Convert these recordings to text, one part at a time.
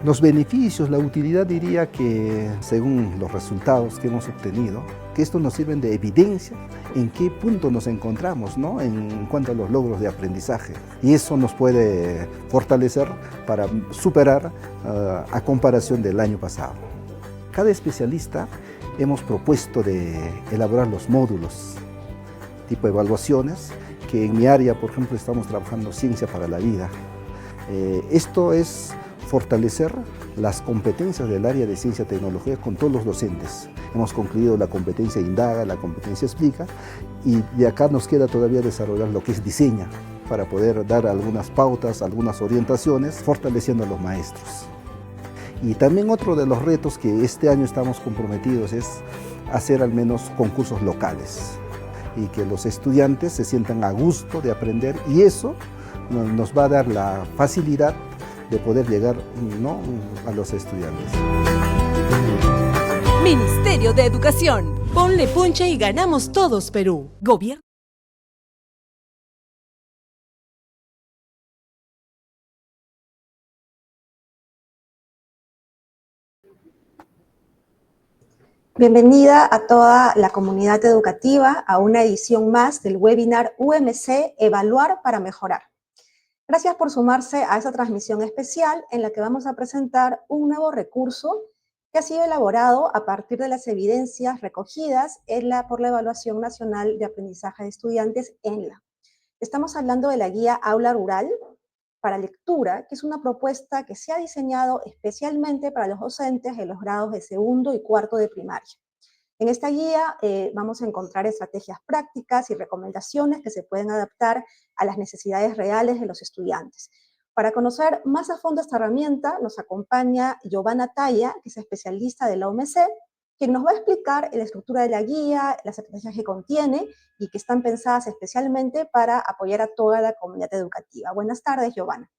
Los beneficios, la utilidad diría que según los resultados que hemos obtenido, que estos nos sirven de evidencia en qué punto nos encontramos, ¿no? En cuanto a los logros de aprendizaje. Y eso nos puede fortalecer para superar a comparación del año pasado. Cada especialista hemos propuesto de elaborar los módulos tipo evaluaciones, que en mi área, por ejemplo, estamos trabajando ciencia para la vida. Esto es fortalecer las competencias del área de ciencia y tecnología con todos los docentes. Hemos concluido la competencia indaga, la competencia explica, y de acá nos queda todavía desarrollar lo que es diseña, para poder dar algunas pautas, algunas orientaciones, fortaleciendo a los maestros. Y también otro de los retos que este año estamos comprometidos es hacer al menos concursos locales y que los estudiantes se sientan a gusto de aprender, y eso nos va a dar la facilidad de poder llegar, ¿no?, a los estudiantes. Ministerio de Educación. Ponle punche y ganamos todos, Perú. Gobierno. Bienvenida a toda la comunidad educativa a una edición más del webinar UMC Evaluar para Mejorar. Gracias por sumarse a esta transmisión especial en la que vamos a presentar un nuevo recurso que ha sido elaborado a partir de las evidencias recogidas por la Evaluación Nacional de Aprendizaje de Estudiantes, ENLA. Estamos hablando de la guía Aula Rural para lectura, que es una propuesta que se ha diseñado especialmente para los docentes de los grados de segundo y cuarto de primaria. En esta guía vamos a encontrar estrategias prácticas y recomendaciones que se pueden adaptar a las necesidades reales de los estudiantes. Para conocer más a fondo esta herramienta, nos acompaña Giovanna Talla, que es especialista de la OMC, quien nos va a explicar la estructura de la guía, las estrategias que contiene y que están pensadas especialmente para apoyar a toda la comunidad educativa. Buenas tardes, Giovanna.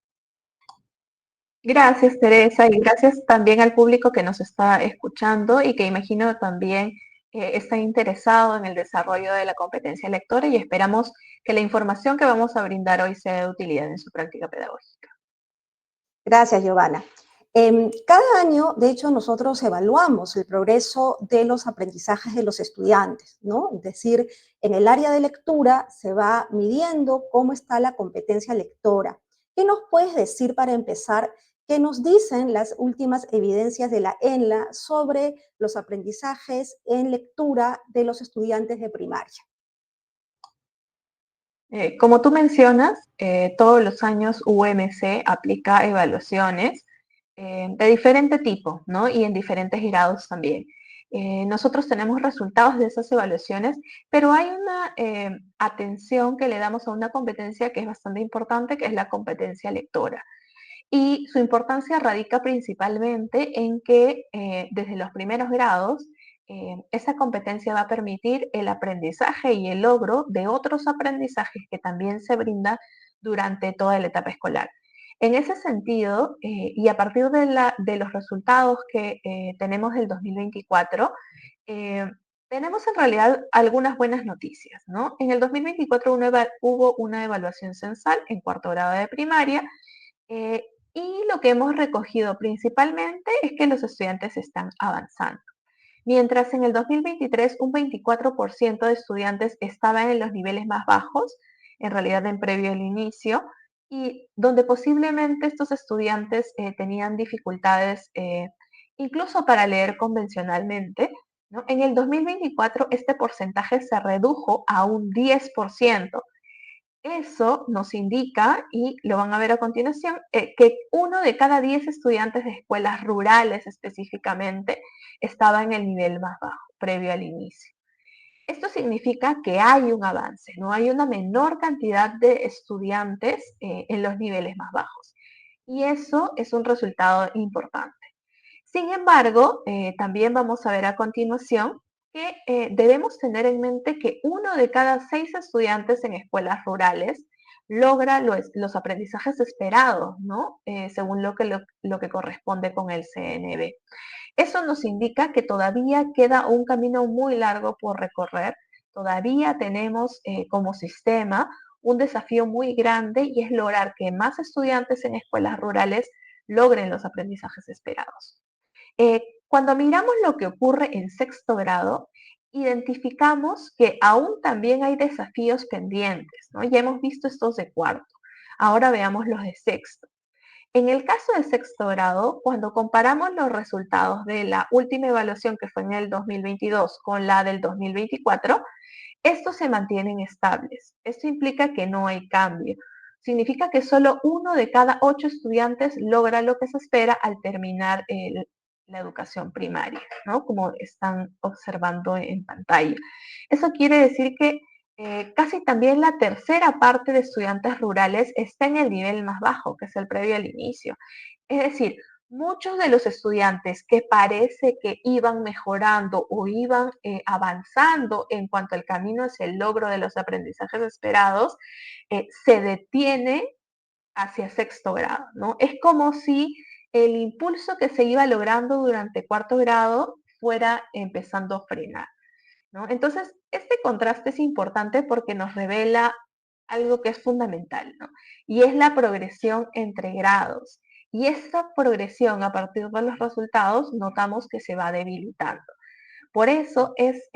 Gracias, Teresa, y gracias también al público que nos está escuchando y que imagino también está interesado en el desarrollo de la competencia lectora, y esperamos que la información que vamos a brindar hoy sea de utilidad en su práctica pedagógica. Gracias, Giovanna. Cada año, de hecho, nosotros evaluamos el progreso de los aprendizajes de los estudiantes, ¿no? Es decir, en el área de lectura se va midiendo cómo está la competencia lectora. ¿Qué nos puedes decir para empezar? ¿Qué nos dicen las últimas evidencias de la ENLA sobre los aprendizajes en lectura de los estudiantes de primaria? Como tú mencionas, todos los años UMC aplica evaluaciones de diferente tipo, ¿no? Y en diferentes grados también. Nosotros tenemos resultados de esas evaluaciones, pero hay una atención que le damos a una competencia que es bastante importante, que es la competencia lectora. Y su importancia radica principalmente en que desde los primeros grados, esa competencia va a permitir el aprendizaje y el logro de otros aprendizajes que también se brindan durante toda la etapa escolar. En ese sentido, y a partir de los resultados que tenemos del 2024, tenemos en realidad algunas buenas noticias, ¿no? En el 2024 hubo una evaluación censal en cuarto grado de primaria, y lo que hemos recogido principalmente es que los estudiantes están avanzando. Mientras en el 2023 un 24% de estudiantes estaban en los niveles más bajos, en realidad en previo al inicio, y donde posiblemente estos estudiantes tenían dificultades incluso para leer convencionalmente, ¿no? En el 2024 este porcentaje se redujo a un 10%. Eso nos indica, y lo van a ver a continuación, que 1 de cada 10 estudiantes de escuelas rurales específicamente estaba en el nivel más bajo, previo al inicio. Esto significa que hay un avance, no hay una menor cantidad de estudiantes en los niveles más bajos. Y eso es un resultado importante. Sin embargo, también vamos a ver a continuación que debemos tener en mente que 1 de cada 6 estudiantes en escuelas rurales logra los aprendizajes esperados, ¿no? Según lo que corresponde con el CNB. Eso nos indica que todavía queda un camino muy largo por recorrer. Todavía tenemos como sistema un desafío muy grande, y es lograr que más estudiantes en escuelas rurales logren los aprendizajes esperados. Cuando miramos lo que ocurre en sexto grado, identificamos que aún también hay desafíos pendientes, ¿no? Ya hemos visto estos de cuarto. Ahora veamos los de sexto. En el caso de sexto grado, cuando comparamos los resultados de la última evaluación que fue en el 2022 con la del 2024, estos se mantienen estables. Esto implica que no hay cambio. Significa que solo 1 de cada 8 estudiantes logra lo que se espera al terminar la educación primaria, ¿no? Como están observando en pantalla. Eso quiere decir que casi también la tercera parte de estudiantes rurales está en el nivel más bajo, que es el previo al inicio. Es decir, muchos de los estudiantes que parece que iban mejorando o iban avanzando en cuanto al camino hacia el logro de los aprendizajes esperados, se detiene hacia sexto grado, ¿no? Es como si el impulso que se iba logrando durante cuarto grado fuera empezando a frenar, ¿no? Entonces, este contraste es importante porque nos revela algo que es fundamental, ¿no? Y es la progresión entre grados. Y esa progresión a partir de los resultados notamos que se va debilitando. Por eso es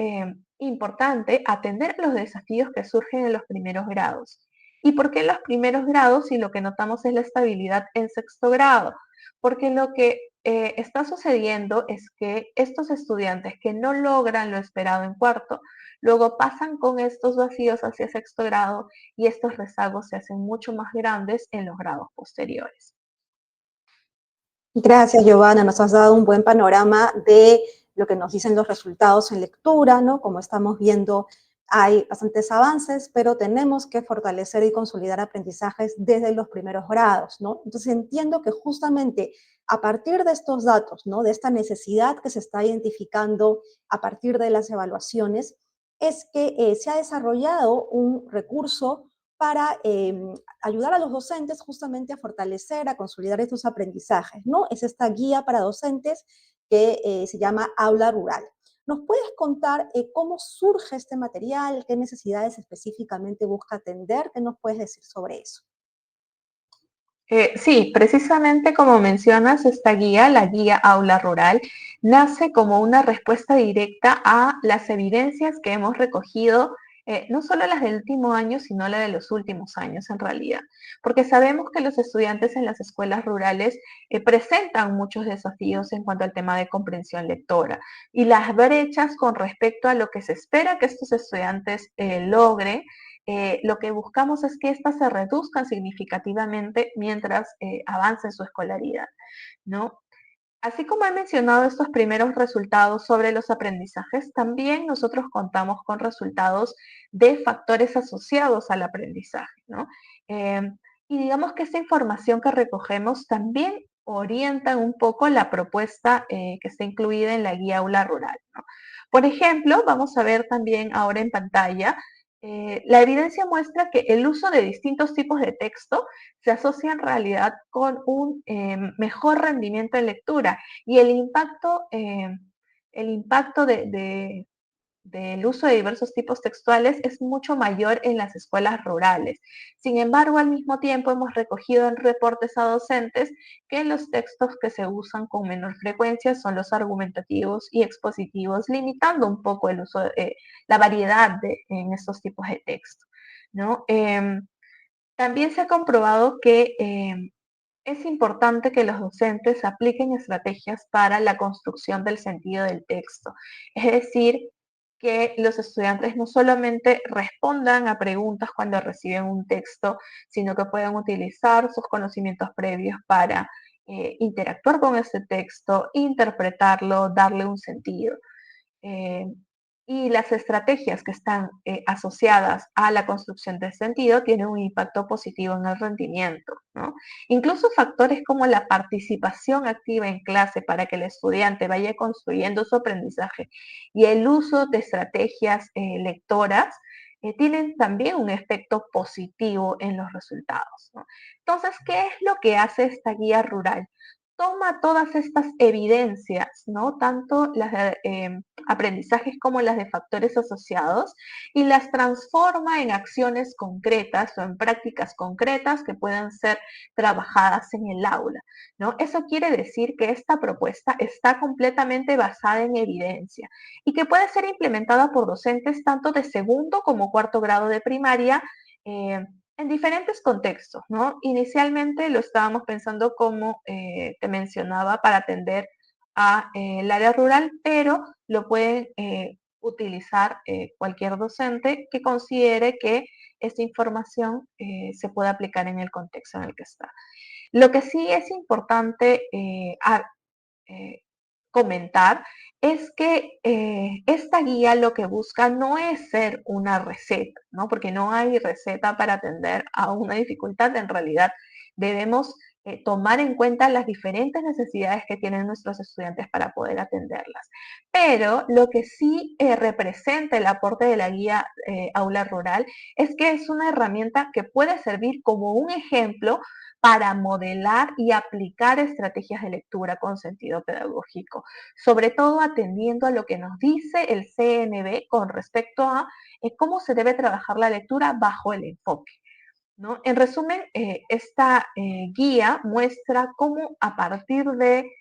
importante atender los desafíos que surgen en los primeros grados. ¿Y por qué en los primeros grados si lo que notamos es la estabilidad en sexto grado? Porque lo que está sucediendo es que estos estudiantes que no logran lo esperado en cuarto, luego pasan con estos vacíos hacia sexto grado y estos rezagos se hacen mucho más grandes en los grados posteriores. Gracias, Giovanna. Nos has dado un buen panorama de lo que nos dicen los resultados en lectura, ¿no? Como estamos viendo, hay bastantes avances, pero tenemos que fortalecer y consolidar aprendizajes desde los primeros grados, ¿no? Entonces entiendo que justamente a partir de estos datos, ¿no? De esta necesidad que se está identificando a partir de las evaluaciones, es que se ha desarrollado un recurso para ayudar a los docentes justamente a fortalecer, a consolidar estos aprendizajes, ¿no? Es esta guía para docentes que se llama Aula Rural. ¿Nos puedes contar cómo surge este material? ¿Qué necesidades específicamente busca atender? ¿Qué nos puedes decir sobre eso? Sí, precisamente como mencionas, esta guía, la guía Aula Rural, nace como una respuesta directa a las evidencias que hemos recogido, no solo las del último año, sino la de los últimos años en realidad, porque sabemos que los estudiantes en las escuelas rurales presentan muchos desafíos en cuanto al tema de comprensión lectora y las brechas con respecto a lo que se espera que estos estudiantes logren. Lo que buscamos es que éstas se reduzcan significativamente mientras avance en su escolaridad, ¿no? Así como he mencionado estos primeros resultados sobre los aprendizajes, también nosotros contamos con resultados de factores asociados al aprendizaje, ¿no? Eh, y digamos que esta información que recogemos también orienta un poco la propuesta que está incluida en la guía Aula Rural, ¿no? Por ejemplo, vamos a ver también ahora en pantalla, la evidencia muestra que el uso de distintos tipos de texto se asocia en realidad con un mejor rendimiento en lectura y el impacto del uso de diversos tipos textuales es mucho mayor en las escuelas rurales. Sin embargo, al mismo tiempo hemos recogido en reportes a docentes que los textos que se usan con menor frecuencia son los argumentativos y expositivos, limitando un poco el uso, la variedad en estos tipos de texto, ¿no? También se ha comprobado que es importante que los docentes apliquen estrategias para la construcción del sentido del texto. Es decir, que los estudiantes no solamente respondan a preguntas cuando reciben un texto, sino que puedan utilizar sus conocimientos previos para interactuar con ese texto, interpretarlo, darle un sentido. Eh, y las estrategias que están asociadas a la construcción de sentido tienen un impacto positivo en el rendimiento, ¿no? Incluso factores como la participación activa en clase para que el estudiante vaya construyendo su aprendizaje y el uso de estrategias lectoras tienen también un efecto positivo en los resultados, ¿no? Entonces, ¿qué es lo que hace esta guía rural? toma todas estas evidencias, ¿no? Tanto las de aprendizajes como las de factores asociados, y las transforma en acciones concretas o en prácticas concretas que puedan ser trabajadas en el aula, ¿no? Eso quiere decir que esta propuesta está completamente basada en evidencia y que puede ser implementada por docentes tanto de segundo como cuarto grado de primaria, en diferentes contextos, ¿no? Inicialmente lo estábamos pensando como te mencionaba para atender el área rural, pero lo pueden utilizar cualquier docente que considere que esta información se puede aplicar en el contexto en el que está. Lo que sí es importante eh, comentar es que esta guía lo que busca no es ser una receta, ¿no? Porque no hay receta para atender a una dificultad. En realidad debemos tomar en cuenta las diferentes necesidades que tienen nuestros estudiantes para poder atenderlas. Pero lo que sí representa el aporte de la guía Aula Rural es que es una herramienta que puede servir como un ejemplo para modelar y aplicar estrategias de lectura con sentido pedagógico, sobre todo atendiendo a lo que nos dice el CNB con respecto a cómo se debe trabajar la lectura bajo el enfoque, ¿no? En resumen, esta guía muestra cómo a partir de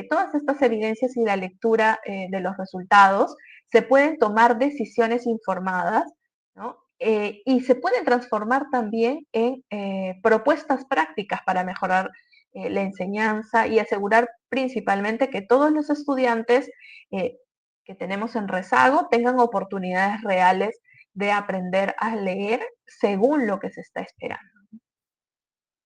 todas estas evidencias y la lectura de los resultados se pueden tomar decisiones informadas, ¿no? Y se pueden transformar también en propuestas prácticas para mejorar la enseñanza y asegurar principalmente que todos los estudiantes que tenemos en rezago tengan oportunidades reales de aprender a leer según lo que se está esperando.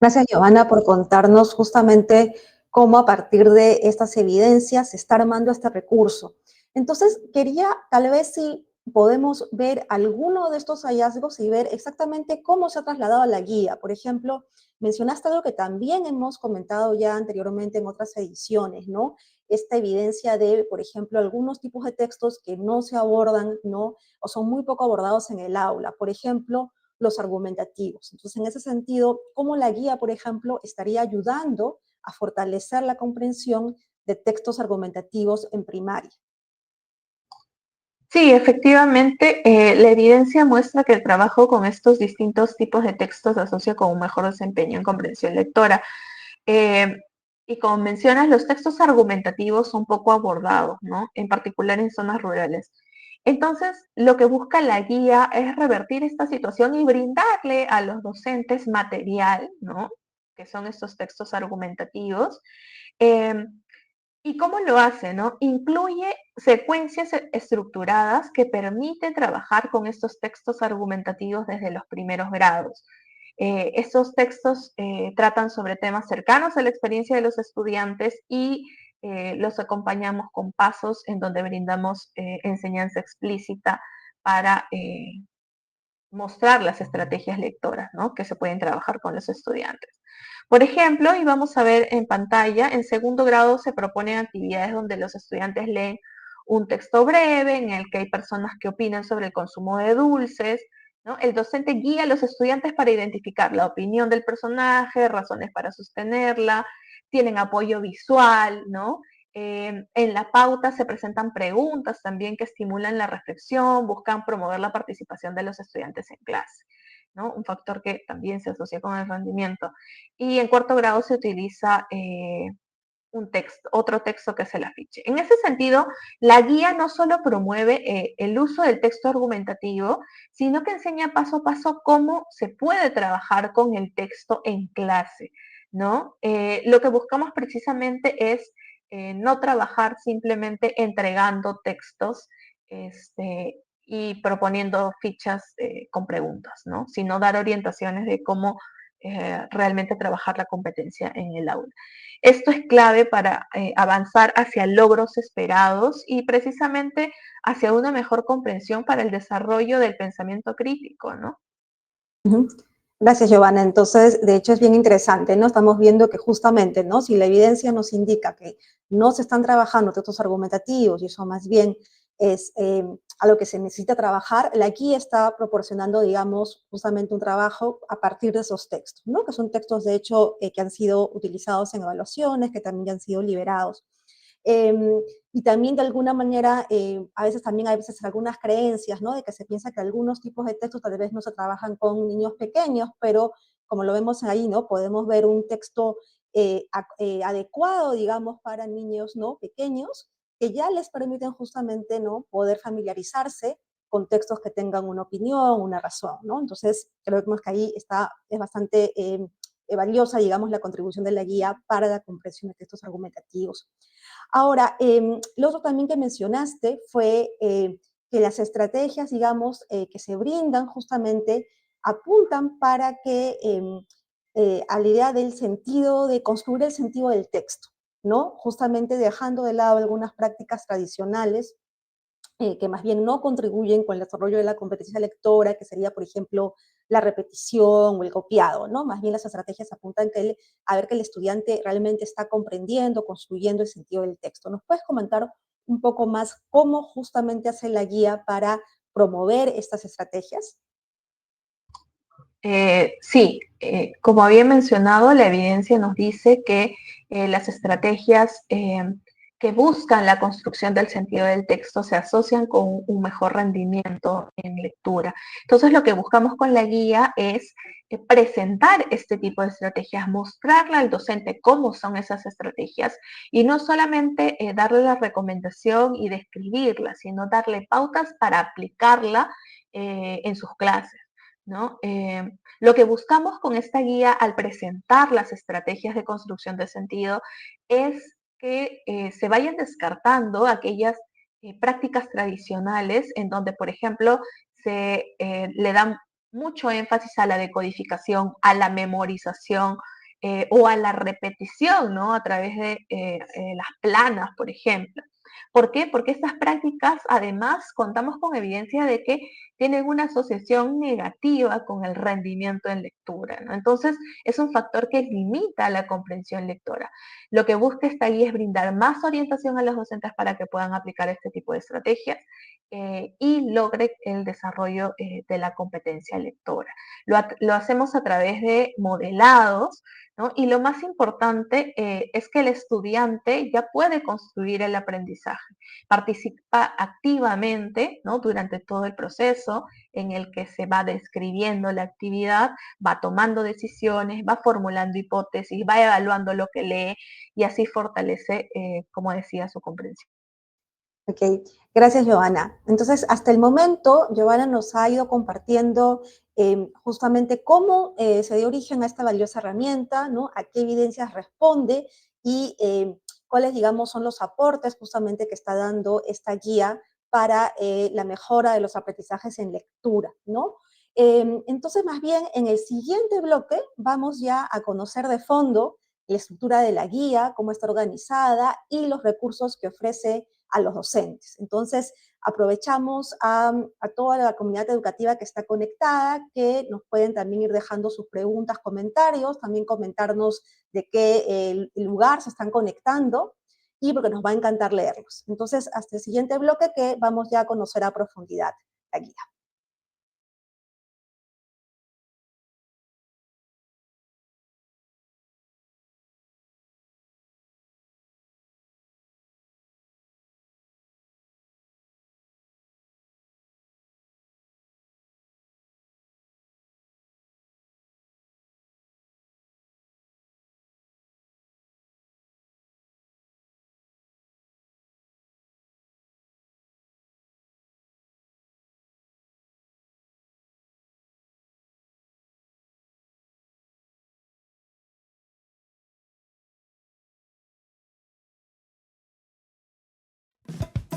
Gracias, Giovanna, por contarnos justamente cómo a partir de estas evidencias se está armando este recurso. Entonces, quería tal vez si podemos ver alguno de estos hallazgos y ver exactamente cómo se ha trasladado a la guía. Por ejemplo, mencionaste algo que también hemos comentado ya anteriormente en otras ediciones, ¿no? Esta evidencia de, por ejemplo, algunos tipos de textos que no se abordan, ¿no? O son muy poco abordados en el aula. Por ejemplo, los argumentativos. Entonces, en ese sentido, ¿cómo la guía, por ejemplo, estaría ayudando a fortalecer la comprensión de textos argumentativos en primaria? Sí, efectivamente, la evidencia muestra que el trabajo con estos distintos tipos de textos se asocia con un mejor desempeño en comprensión lectora. Eh, y como mencionas, los textos argumentativos son poco abordados, ¿no? En particular en zonas rurales. Entonces, lo que busca la guía es revertir esta situación y brindarle a los docentes material, ¿no? Que son estos textos argumentativos. Eh, ¿Y cómo lo hace, no? Incluye secuencias estructuradas que permiten trabajar con estos textos argumentativos desde los primeros grados. Estos textos tratan sobre temas cercanos a la experiencia de los estudiantes y los acompañamos con pasos en donde brindamos enseñanza explícita para mostrar las estrategias lectoras, ¿no? Que se pueden trabajar con los estudiantes. Por ejemplo, y vamos a ver en pantalla, en segundo grado se proponen actividades donde los estudiantes leen un texto breve en el que hay personas que opinan sobre el consumo de dulces, ¿no? El docente guía a los estudiantes para identificar la opinión del personaje, razones para sostenerla, tienen apoyo visual, ¿no? En la pauta se presentan preguntas también que estimulan la reflexión, buscan promover la participación de los estudiantes en clase, ¿no? Un factor que también se asocia con el rendimiento. Y en cuarto grado se utiliza otro texto que es el afiche. En ese sentido, la guía no solo promueve el uso del texto argumentativo, sino que enseña paso a paso cómo se puede trabajar con el texto en clase, ¿no? Lo que buscamos precisamente es no trabajar simplemente entregando textos y proponiendo fichas con preguntas, ¿no? Sino dar orientaciones de cómo realmente trabajar la competencia en el aula. Esto es clave para avanzar hacia logros esperados y precisamente hacia una mejor comprensión para el desarrollo del pensamiento crítico, ¿no? Gracias, Giovanna. Entonces, de hecho, es bien interesante, ¿no? Estamos viendo que justamente, ¿no? Si la evidencia nos indica que no se están trabajando textos argumentativos y eso más bien es a lo que se necesita trabajar, la guía está proporcionando, digamos, justamente un trabajo a partir de esos textos, ¿no? Que son textos, de hecho, que han sido utilizados en evaluaciones, que también han sido liberados. Y también de alguna manera, a veces algunas creencias, ¿no? De que se piensa que algunos tipos de textos tal vez no se trabajan con niños pequeños, pero como lo vemos ahí, ¿no? Podemos ver un texto adecuado, digamos, para niños, ¿no? Pequeños, que ya les permiten justamente, ¿no? Poder familiarizarse con textos que tengan una opinión, una razón, ¿no? Entonces, creo que ahí es bastante valiosa, digamos, la contribución de la guía para la comprensión de textos argumentativos. Ahora, lo otro también que mencionaste fue que las estrategias, digamos, que se brindan justamente apuntan para que a la idea del sentido, de construir el sentido del texto, ¿no? Justamente dejando de lado algunas prácticas tradicionales que más bien no contribuyen con el desarrollo de la competencia lectora, que sería, por ejemplo, la repetición o el copiado, ¿no? Más bien las estrategias apuntan a ver que el estudiante realmente está comprendiendo, construyendo el sentido del texto. ¿Nos puedes comentar un poco más cómo justamente hace la guía para promover estas estrategias? Sí, como había mencionado, la evidencia nos dice que las estrategias que buscan la construcción del sentido del texto se asocian con un mejor rendimiento en lectura. Entonces, lo que buscamos con la guía es presentar este tipo de estrategias, mostrarle al docente cómo son esas estrategias y no solamente darle la recomendación y describirla, sino darle pautas para aplicarla en sus clases, ¿no? Lo que buscamos con esta guía al presentar las estrategias de construcción de sentido es que se vayan descartando aquellas prácticas tradicionales en donde, por ejemplo, se le dan mucho énfasis a la decodificación, a la memorización o a la repetición, ¿no? A través de las planas, por ejemplo. ¿Por qué? Porque estas prácticas, además, contamos con evidencia de que tienen una asociación negativa con el rendimiento en lectura, ¿no? Entonces, es un factor que limita la comprensión lectora. Lo que busca esta guía es brindar más orientación a los docentes para que puedan aplicar este tipo de estrategias y logre el desarrollo de la competencia lectora. Lo hacemos a través de modelados, ¿no? Y lo más importante es que el estudiante ya puede construir el aprendizaje, participa activamente, ¿no? Durante todo el proceso en el que se va describiendo la actividad, va tomando decisiones, va formulando hipótesis, va evaluando lo que lee y así fortalece, como decía, su comprensión. Ok, gracias, Giovanna. Entonces, hasta el momento, Giovanna nos ha ido compartiendo justamente cómo se dio origen a esta valiosa herramienta, ¿no? A qué evidencias responde y cuáles, digamos, son los aportes justamente que está dando esta guía para la mejora de los aprendizajes en lectura, ¿no? Entonces, más bien, en el siguiente bloque vamos ya a conocer de fondo la estructura de la guía, cómo está organizada y los recursos que ofrece a los docentes. Entonces, aprovechamos a toda la comunidad educativa que está conectada, que nos pueden también ir dejando sus preguntas, comentarios, también comentarnos de qué lugar se están conectando y porque nos va a encantar leerlos. Entonces, hasta el siguiente bloque que vamos ya a conocer a profundidad la guía.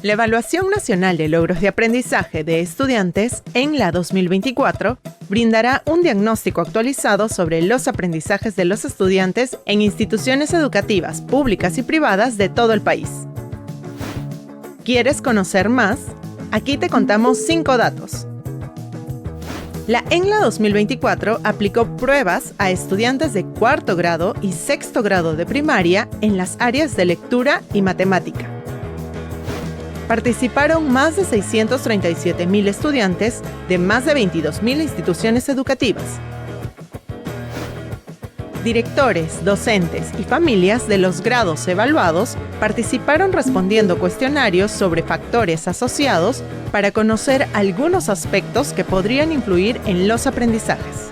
La Evaluación Nacional de Logros de Aprendizaje de Estudiantes en la 2024 brindará un diagnóstico actualizado sobre los aprendizajes de los estudiantes en instituciones educativas públicas y privadas de todo el país. ¿Quieres conocer más? Aquí te contamos 5 datos. La ENLA 2024 aplicó pruebas a estudiantes de 4º grado y 6º grado de primaria en las áreas de lectura y matemática. Participaron más de 637.000 estudiantes de más de 22.000 instituciones educativas. Directores, docentes y familias de los grados evaluados participaron respondiendo cuestionarios sobre factores asociados para conocer algunos aspectos que podrían influir en los aprendizajes.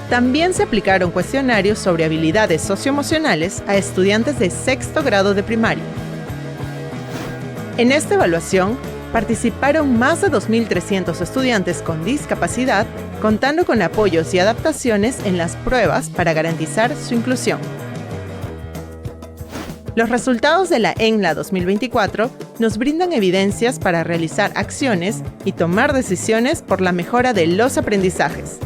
También se aplicaron cuestionarios sobre habilidades socioemocionales a estudiantes de sexto grado de primaria. En esta evaluación, participaron más de 2.300 estudiantes con discapacidad, contando con apoyos y adaptaciones en las pruebas para garantizar su inclusión. Los resultados de la ENLA 2024 nos brindan evidencias para realizar acciones y tomar decisiones por la mejora de los aprendizajes.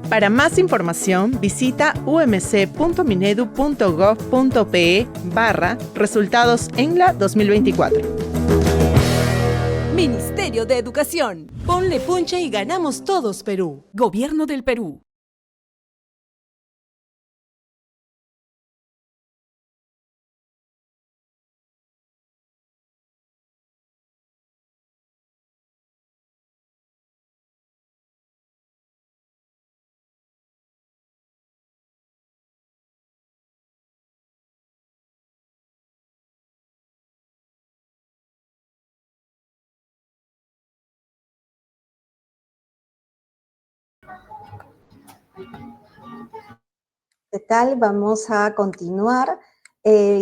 Para más información, visita umc.minedu.gov.pe/resultados ENLA 2024. Ministerio de Educación. Ponle punche y ganamos todos Perú. Gobierno del Perú. ¿Qué tal? Vamos a continuar.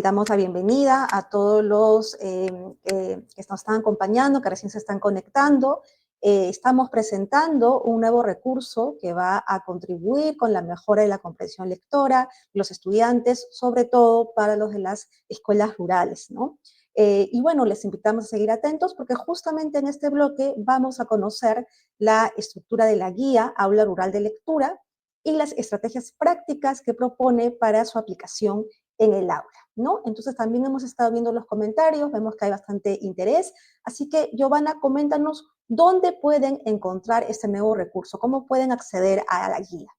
Damos la bienvenida a todos los que nos están acompañando, que recién se están conectando. Estamos presentando un nuevo recurso que va a contribuir con la mejora de la comprensión lectora de los estudiantes, sobre todo para los de las escuelas rurales, ¿no? Y bueno, les invitamos a seguir atentos porque justamente en este bloque vamos a conocer la estructura de la guía Aula Rural de Lectura y las estrategias prácticas que propone para su aplicación en el aula, ¿no? Entonces también hemos estado viendo los comentarios, vemos que hay bastante interés, así que Giovanna, coméntanos dónde pueden encontrar este nuevo recurso, cómo pueden acceder a la guía.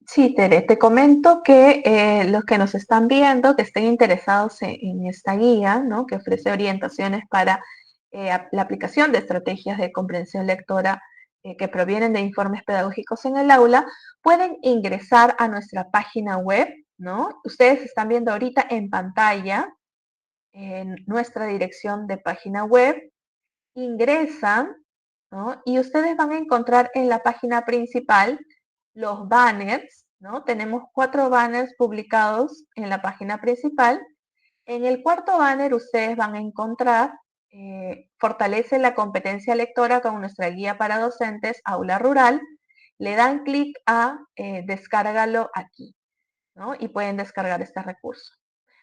Sí, Tere, te comento que los que nos están viendo, que estén interesados en esta guía, ¿no? Que ofrece orientaciones para la aplicación de estrategias de comprensión lectora que provienen de informes pedagógicos en el aula, pueden ingresar a nuestra página web, ¿no? Ustedes están viendo ahorita en pantalla en nuestra dirección de página web, ingresan, ¿no? Y ustedes van a encontrar en la página principal los banners, ¿no? Tenemos 4 banners publicados en la página principal. En el cuarto banner ustedes van a encontrar Fortalece la competencia lectora con nuestra guía para docentes, Aula Rural. Le dan clic a descárgalo aquí, ¿no? Y pueden descargar este recurso.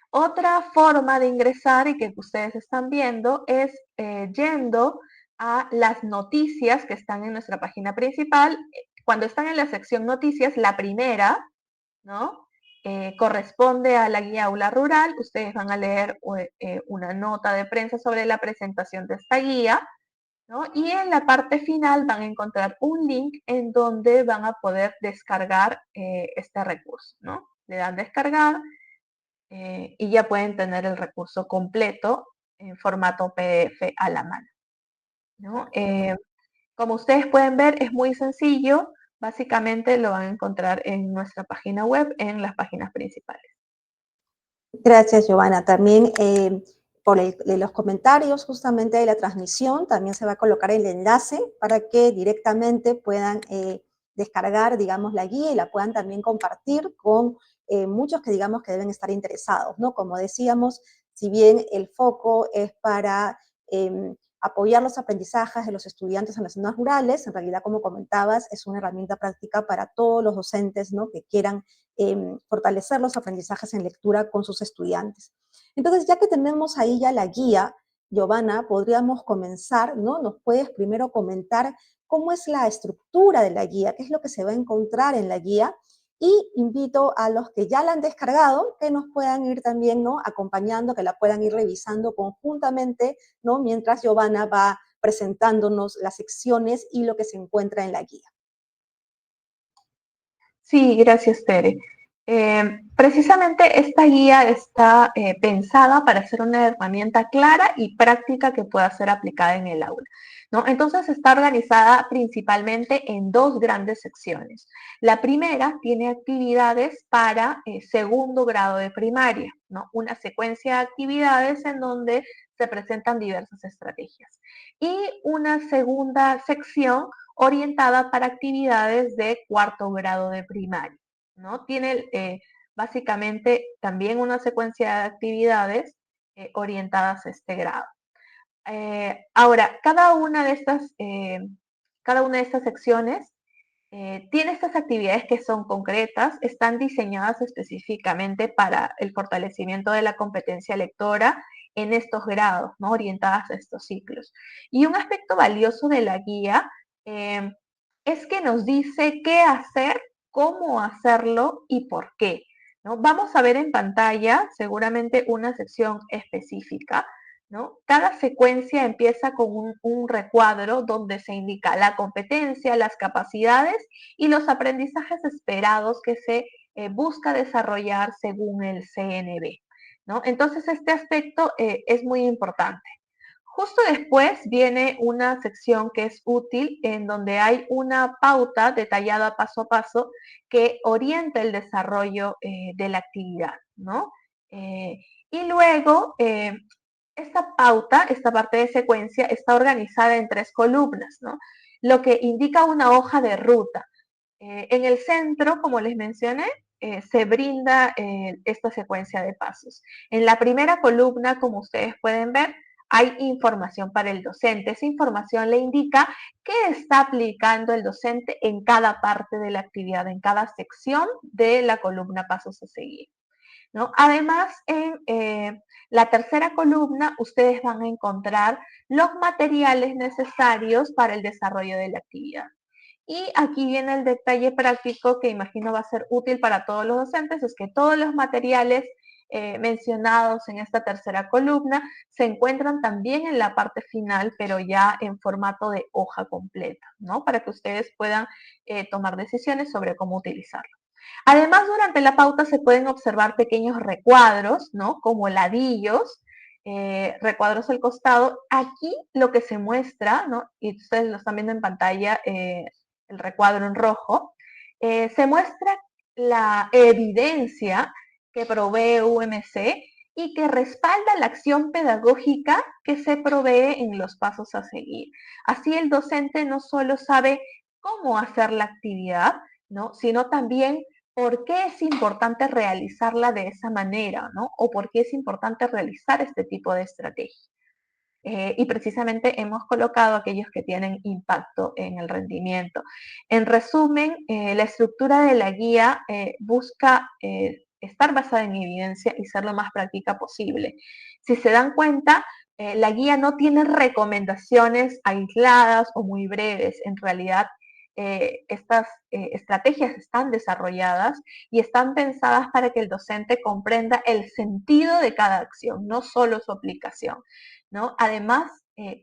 Otra forma de ingresar y que ustedes están viendo es yendo a las noticias que están en nuestra página principal. Cuando están en la sección noticias, la primera, ¿no? Corresponde a la guía Aula Rural. Ustedes van a leer una nota de prensa sobre la presentación de esta guía, ¿no? Y en la parte final van a encontrar un link en donde van a poder descargar este recurso, ¿no? Le dan descargar y ya pueden tener el recurso completo en formato PDF a la mano, ¿no? Como ustedes pueden ver, es muy sencillo. Básicamente lo van a encontrar en nuestra página web, en las páginas principales. Gracias, Giovanna. También por los comentarios justamente de la transmisión, también se va a colocar el enlace para que directamente puedan descargar, digamos, la guía y la puedan también compartir con muchos que digamos que deben estar interesados, ¿no? Como decíamos, si bien el foco es para apoyar los aprendizajes de los estudiantes en las zonas rurales, en realidad, como comentabas, es una herramienta práctica para todos los docentes, ¿no? Que quieran fortalecer los aprendizajes en lectura con sus estudiantes. Entonces, ya que tenemos ahí ya la guía, Giovanna, podríamos comenzar, ¿no? Nos puedes primero comentar cómo es la estructura de la guía, qué es lo que se va a encontrar en la guía, y invito a los que ya la han descargado que nos puedan ir también, ¿no? Acompañando, que la puedan ir revisando conjuntamente, ¿no? Mientras Giovanna va presentándonos las secciones y lo que se encuentra en la guía. Sí, gracias, Tere. Precisamente esta guía está pensada para ser una herramienta clara y práctica que pueda ser aplicada en el aula, ¿no? Entonces está organizada principalmente en dos grandes secciones. La primera tiene actividades para segundo grado de primaria, ¿no? Una secuencia de actividades en donde se presentan diversas estrategias. Y una segunda sección orientada para actividades de cuarto grado de primaria, ¿no? Tiene básicamente también una secuencia de actividades orientadas a este grado. Ahora, cada una de estas secciones tiene estas actividades que son concretas, están diseñadas específicamente para el fortalecimiento de la competencia lectora en estos grados, ¿no? Orientadas a estos ciclos. Y un aspecto valioso de la guía eh, es que nos dice qué hacer, cómo hacerlo y por qué, ¿no? Vamos a ver en pantalla seguramente una sección específica, ¿no? Cada secuencia empieza con un recuadro donde se indica la competencia, las capacidades y los aprendizajes esperados que se busca desarrollar según el CNB, ¿no? Entonces, este aspecto es muy importante. Justo después viene una sección que es útil, en donde hay una pauta detallada paso a paso que orienta el desarrollo de la actividad, ¿no? Y luego, esta pauta, esta parte de secuencia, está organizada en 3 columnas, ¿no? Lo que indica una hoja de ruta. En el centro, como les mencioné, se brinda esta secuencia de pasos. En la primera columna, como ustedes pueden ver, hay información para el docente. Esa información le indica qué está aplicando el docente en cada parte de la actividad, en cada sección de la columna pasos a seguir, ¿no? Además, en la tercera columna, ustedes van a encontrar los materiales necesarios para el desarrollo de la actividad. Y aquí viene el detalle práctico que imagino va a ser útil para todos los docentes, es que todos los materiales mencionados en esta tercera columna se encuentran también en la parte final, pero ya en formato de hoja completa, ¿no? Para que ustedes puedan tomar decisiones sobre cómo utilizarlo. Además, durante la pauta se pueden observar pequeños recuadros, ¿no? Como ladillos, recuadros al costado. Aquí lo que se muestra, ¿no? Y ustedes lo están viendo en pantalla, el recuadro en rojo, se muestra la evidencia que provee UMC y que respalda la acción pedagógica que se provee en los pasos a seguir. Así el docente no solo sabe cómo hacer la actividad, ¿no? Sino también por qué es importante realizarla de esa manera, ¿no? O por qué es importante realizar este tipo de estrategia. Y precisamente hemos colocado aquellos que tienen impacto en el rendimiento. En resumen, la estructura de la guía busca estar basada en evidencia y ser lo más práctica posible. Si se dan cuenta, la guía no tiene recomendaciones aisladas o muy breves. En realidad, estas estrategias están desarrolladas y están pensadas para que el docente comprenda el sentido de cada acción, no solo su aplicación, ¿no? Además,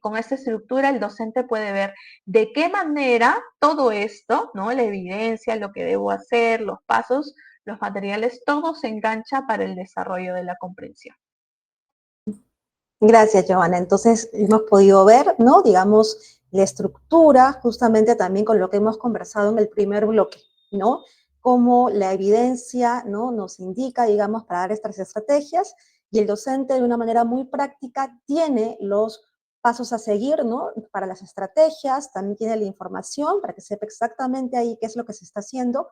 con esta estructura el docente puede ver de qué manera todo esto, ¿no? La evidencia, lo que debo hacer, los pasos, los materiales, todo se engancha para el desarrollo de la comprensión. Gracias, Joana. Entonces, hemos podido ver, ¿no? Digamos, la estructura, justamente también con lo que hemos conversado en el primer bloque, ¿no? Cómo la evidencia, ¿no? Nos indica, digamos, para dar estas estrategias y el docente de una manera muy práctica tiene los pasos a seguir, ¿no? Para las estrategias, también tiene la información para que sepa exactamente ahí qué es lo que se está haciendo.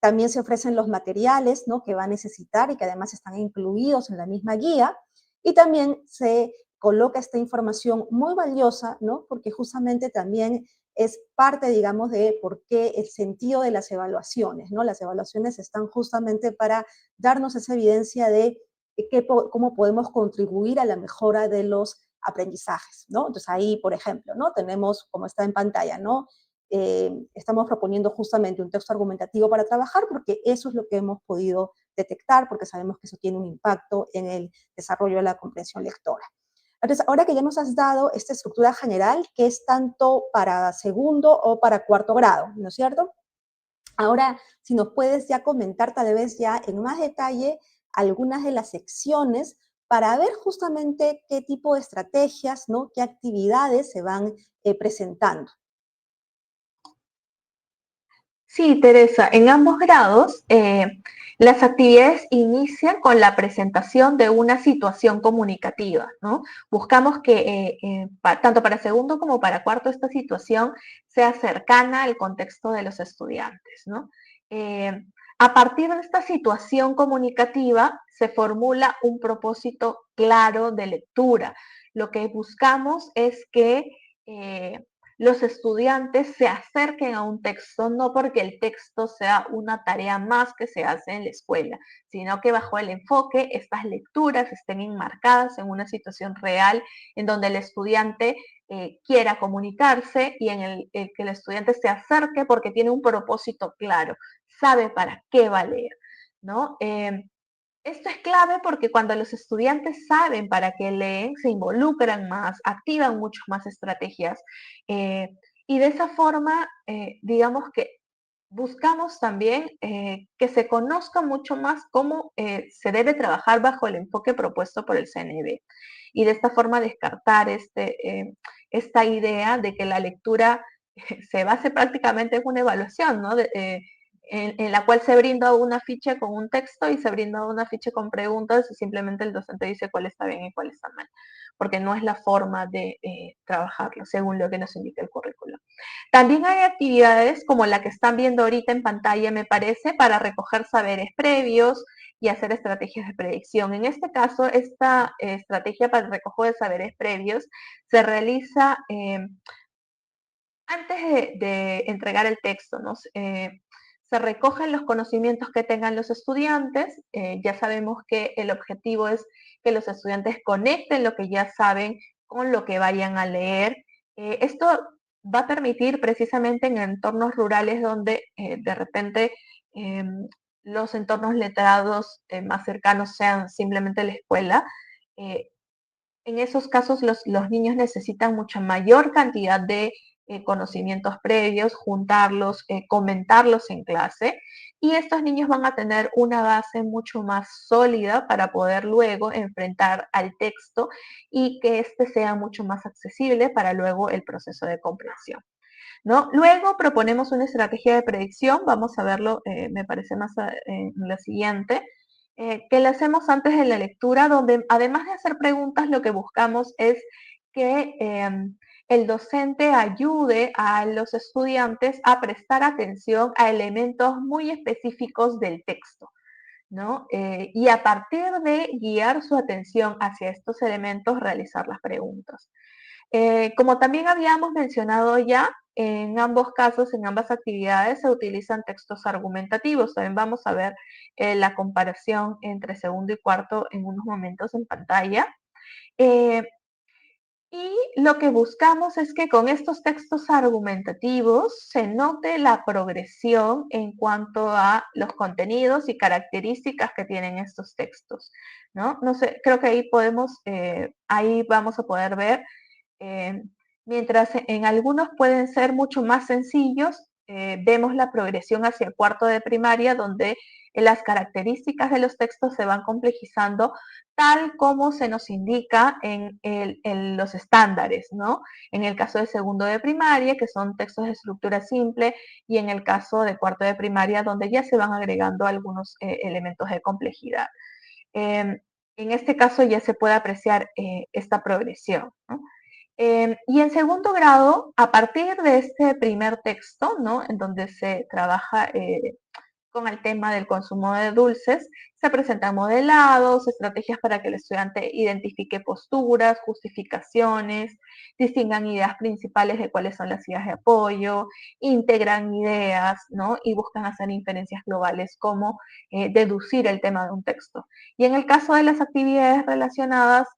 También se ofrecen los materiales, ¿no? Que va a necesitar y que además están incluidos en la misma guía. Y también se coloca esta información muy valiosa, ¿no? Porque justamente también es parte, digamos, de por qué el sentido de las evaluaciones, ¿no? Las evaluaciones están justamente para darnos esa evidencia de cómo podemos contribuir a la mejora de los aprendizajes, ¿no? Entonces ahí, por ejemplo, ¿no? Tenemos, como está en pantalla, ¿no? Estamos proponiendo justamente un texto argumentativo para trabajar porque eso es lo que hemos podido detectar, porque sabemos que eso tiene un impacto en el desarrollo de la comprensión lectora. Entonces, ahora que ya nos has dado esta estructura general, que es tanto para segundo o para cuarto grado, ¿no es cierto? Ahora, si nos puedes ya comentar tal vez ya en más detalle algunas de las secciones para ver justamente qué tipo de estrategias, ¿no? Qué actividades se van presentando. Sí, Teresa, en ambos grados las actividades inician con la presentación de una situación comunicativa, ¿no? Buscamos que tanto para segundo como para cuarto esta situación sea cercana al contexto de los estudiantes, ¿no? A partir de esta situación comunicativa se formula un propósito claro de lectura. Lo que buscamos es que los estudiantes se acerquen a un texto, no porque el texto sea una tarea más que se hace en la escuela, sino que bajo el enfoque estas lecturas estén enmarcadas en una situación real en donde el estudiante quiera comunicarse y en el que el estudiante se acerque porque tiene un propósito claro, sabe para qué va a leer, ¿no? Esto es clave porque cuando los estudiantes saben para qué leen, se involucran más, activan mucho más estrategias y de esa forma, digamos que buscamos también que se conozca mucho más cómo se debe trabajar bajo el enfoque propuesto por el CNB y de esta forma descartar esta idea de que la lectura se base prácticamente en una evaluación, ¿no? En la cual se brinda una ficha con un texto y se brinda una ficha con preguntas y simplemente el docente dice cuál está bien y cuál está mal, porque no es la forma de trabajarlo según lo que nos indica el currículo. También hay actividades como la que están viendo ahorita en pantalla, me parece, para recoger saberes previos y hacer estrategias de predicción. En este caso, esta estrategia para el recojo de saberes previos se realiza antes de entregar el texto, ¿no? Se recogen los conocimientos que tengan los estudiantes. Ya sabemos que el objetivo es que los estudiantes conecten lo que ya saben con lo que vayan a leer. Esto va a permitir precisamente en entornos rurales donde de repente los entornos letrados más cercanos sean simplemente la escuela. Eh, en esos casos los niños necesitan mucha mayor cantidad de conocimientos previos, juntarlos, comentarlos en clase y estos niños van a tener una base mucho más sólida para poder luego enfrentar al texto y que éste sea mucho más accesible para luego el proceso de comprensión, ¿no? Luego proponemos una estrategia de predicción, vamos a verlo, me parece más en la siguiente, que le hacemos antes de la lectura, donde además de hacer preguntas, lo que buscamos es que el docente ayude a los estudiantes a prestar atención a elementos muy específicos del texto, ¿no? Y a partir de guiar su atención hacia estos elementos, realizar las preguntas. Como también habíamos mencionado ya, en ambos casos, en ambas actividades, se utilizan textos argumentativos. También vamos a ver la comparación entre segundo y cuarto en unos momentos en pantalla. Y lo que buscamos es que con estos textos argumentativos se note la progresión en cuanto a los contenidos y características que tienen estos textos, ¿no? No sé, creo que ahí vamos a poder ver mientras en algunos pueden ser mucho más sencillos, vemos la progresión hacia el cuarto de primaria, donde las características de los textos se van complejizando tal como se nos indica en los estándares, ¿no? En el caso de segundo de primaria, que son textos de estructura simple, y en el caso de cuarto de primaria, donde ya se van agregando algunos elementos de complejidad. En este caso ya se puede apreciar esta progresión, ¿no? Y en segundo grado, a partir de este primer texto, ¿no? En donde se trabaja con el tema del consumo de dulces, se presentan modelados, estrategias para que el estudiante identifique posturas, justificaciones, distingan ideas principales de cuáles son las ideas de apoyo, integran ideas, ¿no? Y buscan hacer inferencias globales como deducir el tema de un texto. Y en el caso de las actividades relacionadas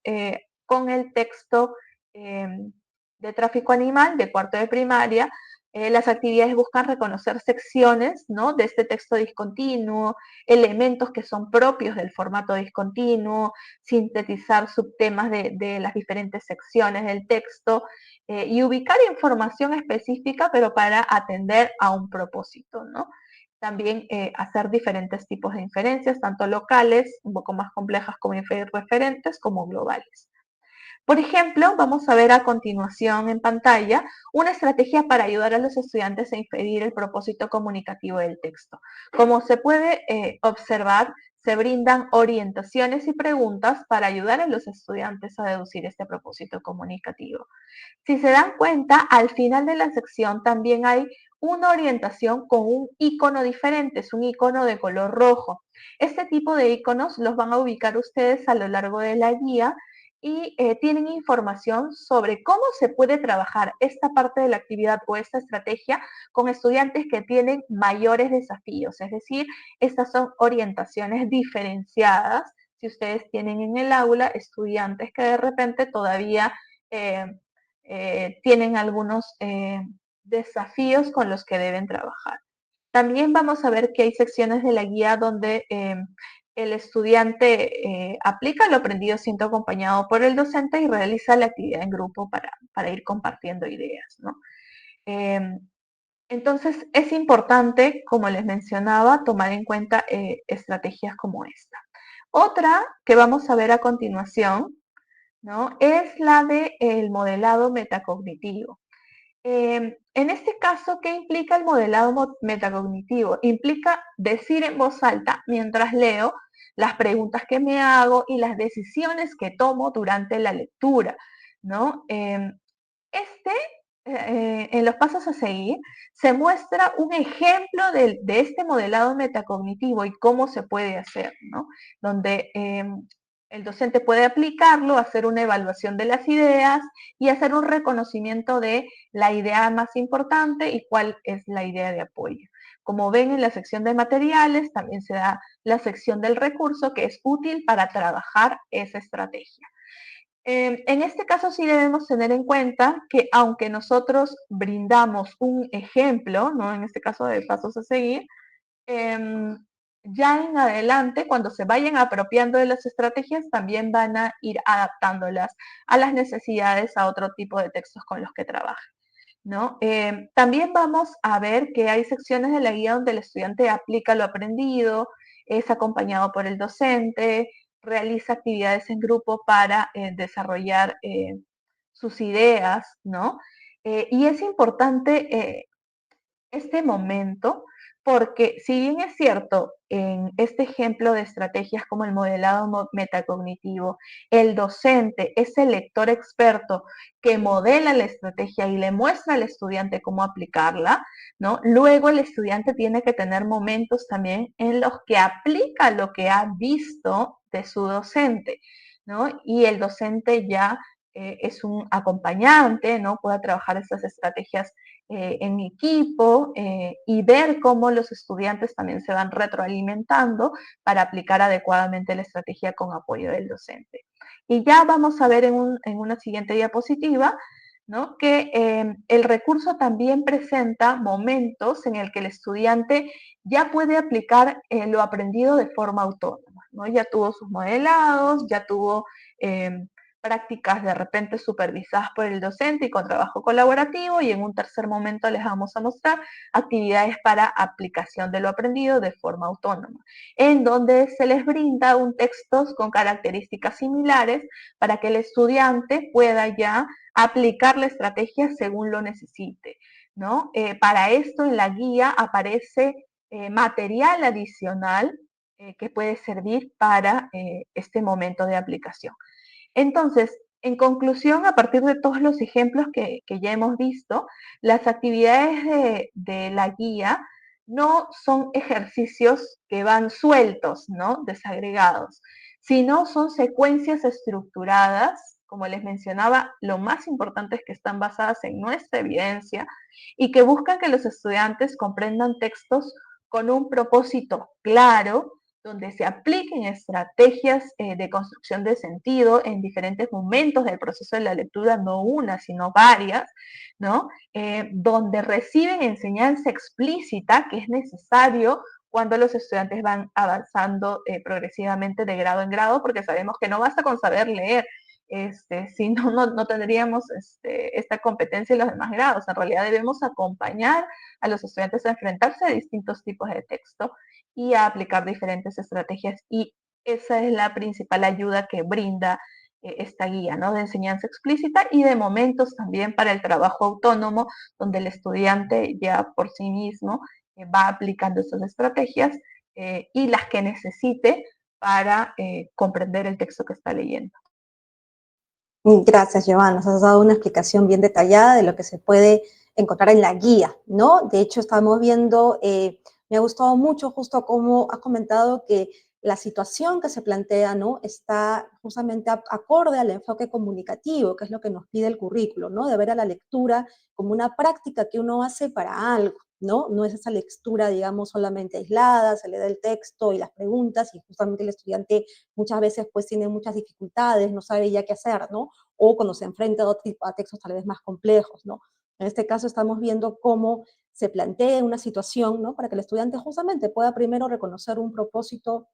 con el texto de tráfico animal de cuarto de primaria, las actividades buscan reconocer secciones, ¿no? De este texto discontinuo, elementos que son propios del formato discontinuo, sintetizar subtemas de las diferentes secciones del texto y ubicar información específica, pero para atender a un propósito, ¿no? también hacer diferentes tipos de inferencias, tanto locales, un poco más complejas como referentes, como globales. Por ejemplo, vamos a ver a continuación en pantalla una estrategia para ayudar a los estudiantes a inferir el propósito comunicativo del texto. Como se puede observar, se brindan orientaciones y preguntas para ayudar a los estudiantes a deducir este propósito comunicativo. Si se dan cuenta, al final de la sección también hay una orientación con un icono diferente, es un icono de color rojo. Este tipo de iconos los van a ubicar ustedes a lo largo de la guía y tienen información sobre cómo se puede trabajar esta parte de la actividad o esta estrategia con estudiantes que tienen mayores desafíos. Es decir, estas son orientaciones diferenciadas si ustedes tienen en el aula estudiantes que de repente todavía tienen algunos desafíos con los que deben trabajar. También vamos a ver que hay secciones de la guía donde el estudiante aplica lo aprendido siendo acompañado por el docente y realiza la actividad en grupo para ir compartiendo ideas, ¿no? Entonces, es importante, como les mencionaba, tomar en cuenta estrategias como esta. Otra que vamos a ver a continuación, ¿no?, es la del modelado metacognitivo. En este caso, ¿qué implica el modelado metacognitivo? Implica decir en voz alta mientras leo las preguntas que me hago y las decisiones que tomo durante la lectura, ¿no? En los pasos a seguir, se muestra un ejemplo de este modelado metacognitivo y cómo se puede hacer, ¿no? Donde el docente puede aplicarlo, hacer una evaluación de las ideas y hacer un reconocimiento de la idea más importante y cuál es la idea de apoyo. Como ven en la sección de materiales, también se da la sección del recurso que es útil para trabajar esa estrategia. En este caso sí debemos tener en cuenta que aunque nosotros brindamos un ejemplo, ¿no?, en este caso de pasos a seguir, ya en adelante, cuando se vayan apropiando de las estrategias, también van a ir adaptándolas a las necesidades, a otro tipo de textos con los que trabajen, ¿no? También vamos a ver que hay secciones de la guía donde el estudiante aplica lo aprendido, es acompañado por el docente, realiza actividades en grupo para desarrollar sus ideas, ¿no? Y es importante este momento, porque si bien es cierto, en este ejemplo de estrategias como el modelado metacognitivo, el docente es el lector experto que modela la estrategia y le muestra al estudiante cómo aplicarla, ¿no? Luego el estudiante tiene que tener momentos también en los que aplica lo que ha visto de su docente, ¿no? Y el docente ya es un acompañante, ¿no? Pueda trabajar estas estrategias en equipo y ver cómo los estudiantes también se van retroalimentando para aplicar adecuadamente la estrategia con apoyo del docente. Y ya vamos a ver en una siguiente diapositiva, ¿no?, que el recurso también presenta momentos en el que el estudiante ya puede aplicar lo aprendido de forma autónoma, ¿no? Ya tuvo sus modelados, ya tuvo prácticas de repente supervisadas por el docente y con trabajo colaborativo, y en un tercer momento les vamos a mostrar actividades para aplicación de lo aprendido de forma autónoma, en donde se les brinda un texto con características similares para que el estudiante pueda ya aplicar la estrategia según lo necesite, ¿no? Para esto en la guía aparece material adicional que puede servir para este momento de aplicación. Entonces, en conclusión, a partir de todos los ejemplos que ya hemos visto, las actividades de la guía no son ejercicios que van sueltos, ¿no?, desagregados, sino son secuencias estructuradas. Como les mencionaba, lo más importante es que están basadas en nuestra evidencia y que buscan que los estudiantes comprendan textos con un propósito claro, donde se apliquen estrategias de construcción de sentido en diferentes momentos del proceso de la lectura, no una, sino varias, ¿no? Donde reciben enseñanza explícita, que es necesario cuando los estudiantes van avanzando progresivamente de grado en grado, porque sabemos que no basta con saber leer, si no, no tendríamos esta competencia en los demás grados. En realidad debemos acompañar a los estudiantes a enfrentarse a distintos tipos de texto y a aplicar diferentes estrategias, y esa es la principal ayuda que brinda esta guía, ¿no? De enseñanza explícita y de momentos también para el trabajo autónomo, donde el estudiante ya por sí mismo va aplicando estas estrategias y las que necesite para comprender el texto que está leyendo. Gracias, Giovanna. Nos has dado una explicación bien detallada de lo que se puede encontrar en la guía, ¿no? De hecho, estamos viendo, me ha gustado mucho justo como has comentado que la situación que se plantea, ¿no? Está justamente acorde al enfoque comunicativo, que es lo que nos pide el currículo, ¿no? De ver a la lectura como una práctica que uno hace para algo, ¿no? No es esa lectura, digamos, solamente aislada, se le da el texto y las preguntas y justamente el estudiante muchas veces pues tiene muchas dificultades, no sabe ya qué hacer, ¿no? O cuando se enfrenta a textos tal vez más complejos, ¿no? En este caso estamos viendo cómo se plantea una situación, ¿no? Para que el estudiante justamente pueda primero reconocer un propósito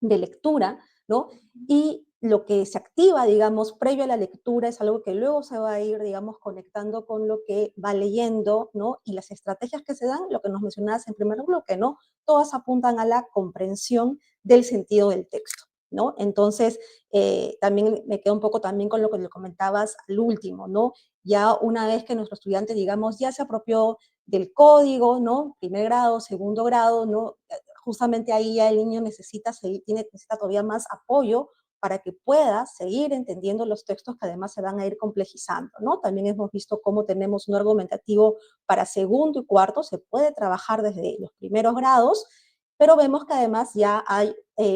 de lectura, ¿no? Y lo que se activa, digamos, previo a la lectura es algo que luego se va a ir, digamos, conectando con lo que va leyendo, ¿no? Y las estrategias que se dan, lo que nos mencionabas en primer bloque, ¿no? Todas apuntan a la comprensión del sentido del texto, ¿no? Entonces, también me quedo un poco también con lo que le comentabas al último, ¿no? Ya una vez que nuestro estudiante, digamos, ya se apropió del código, ¿no? Primer grado, segundo grado, ¿no? Justamente ahí ya el niño necesita todavía más apoyo para que pueda seguir entendiendo los textos que además se van a ir complejizando, ¿no? También hemos visto cómo tenemos un argumentativo para segundo y cuarto, se puede trabajar desde los primeros grados, pero vemos que además ya hay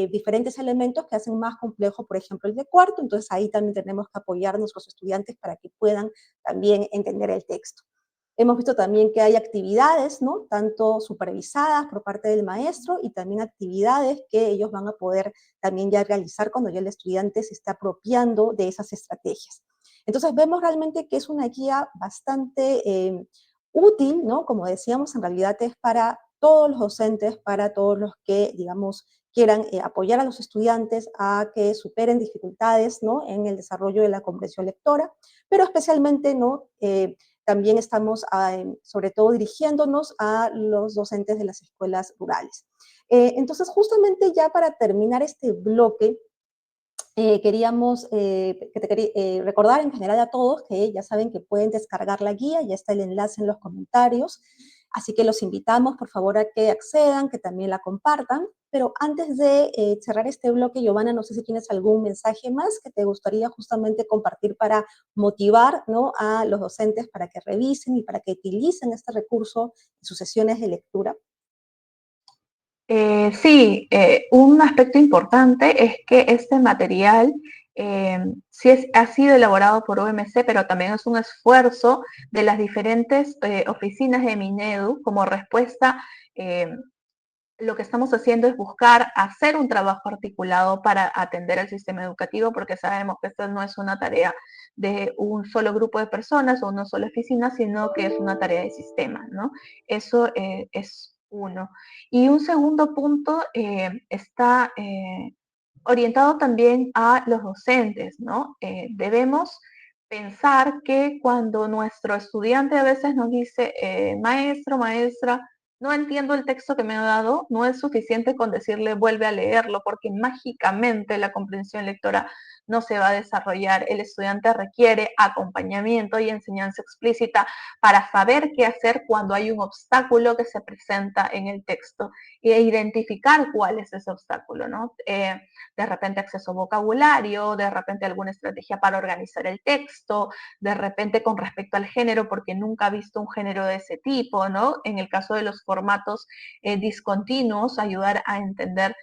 diferentes elementos que hacen más complejo, por ejemplo, el de cuarto, entonces ahí también tenemos que apoyar a nuestros estudiantes para que puedan también entender el texto. Hemos visto también que hay actividades, ¿no? Tanto supervisadas por parte del maestro y también actividades que ellos van a poder también ya realizar cuando ya el estudiante se está apropiando de esas estrategias. Entonces vemos realmente que es una guía bastante útil, ¿no? Como decíamos, en realidad es para todos los docentes, para todos los que, digamos, quieran apoyar a los estudiantes a que superen dificultades, ¿no? En el desarrollo de la comprensión lectora, pero especialmente, ¿no? También estamos, sobre todo, dirigiéndonos a los docentes de las escuelas rurales. Entonces, justamente ya para terminar este bloque, queríamos recordar en general a todos que ya saben que pueden descargar la guía, ya está el enlace en los comentarios, así que los invitamos por favor a que accedan, que también la compartan, pero antes de cerrar este bloque, Giovanna, no sé si tienes algún mensaje más que te gustaría justamente compartir para motivar, ¿no? A los docentes para que revisen y para que utilicen este recurso en sus sesiones de lectura. Sí, un aspecto importante es que este material sí ha sido elaborado por OMC, pero también es un esfuerzo de las diferentes oficinas de Minedu como respuesta. Lo que estamos haciendo es buscar hacer un trabajo articulado para atender al sistema educativo, porque sabemos que esta no es una tarea de un solo grupo de personas o una sola oficina, sino que es una tarea de sistema, ¿no? Eso es uno. Y un segundo punto está orientado también a los docentes, ¿no? Debemos pensar que cuando nuestro estudiante a veces nos dice, maestro, maestra, no entiendo el texto que me ha dado, no es suficiente con decirle vuelve a leerlo, porque mágicamente la comprensión lectora no se va a desarrollar. El estudiante requiere acompañamiento y enseñanza explícita para saber qué hacer cuando hay un obstáculo que se presenta en el texto e identificar cuál es ese obstáculo, ¿no? De repente acceso a vocabulario, de repente alguna estrategia para organizar el texto, de repente con respecto al género, porque nunca ha visto un género de ese tipo, ¿no? En el caso de los formatos discontinuos, ayudar a entender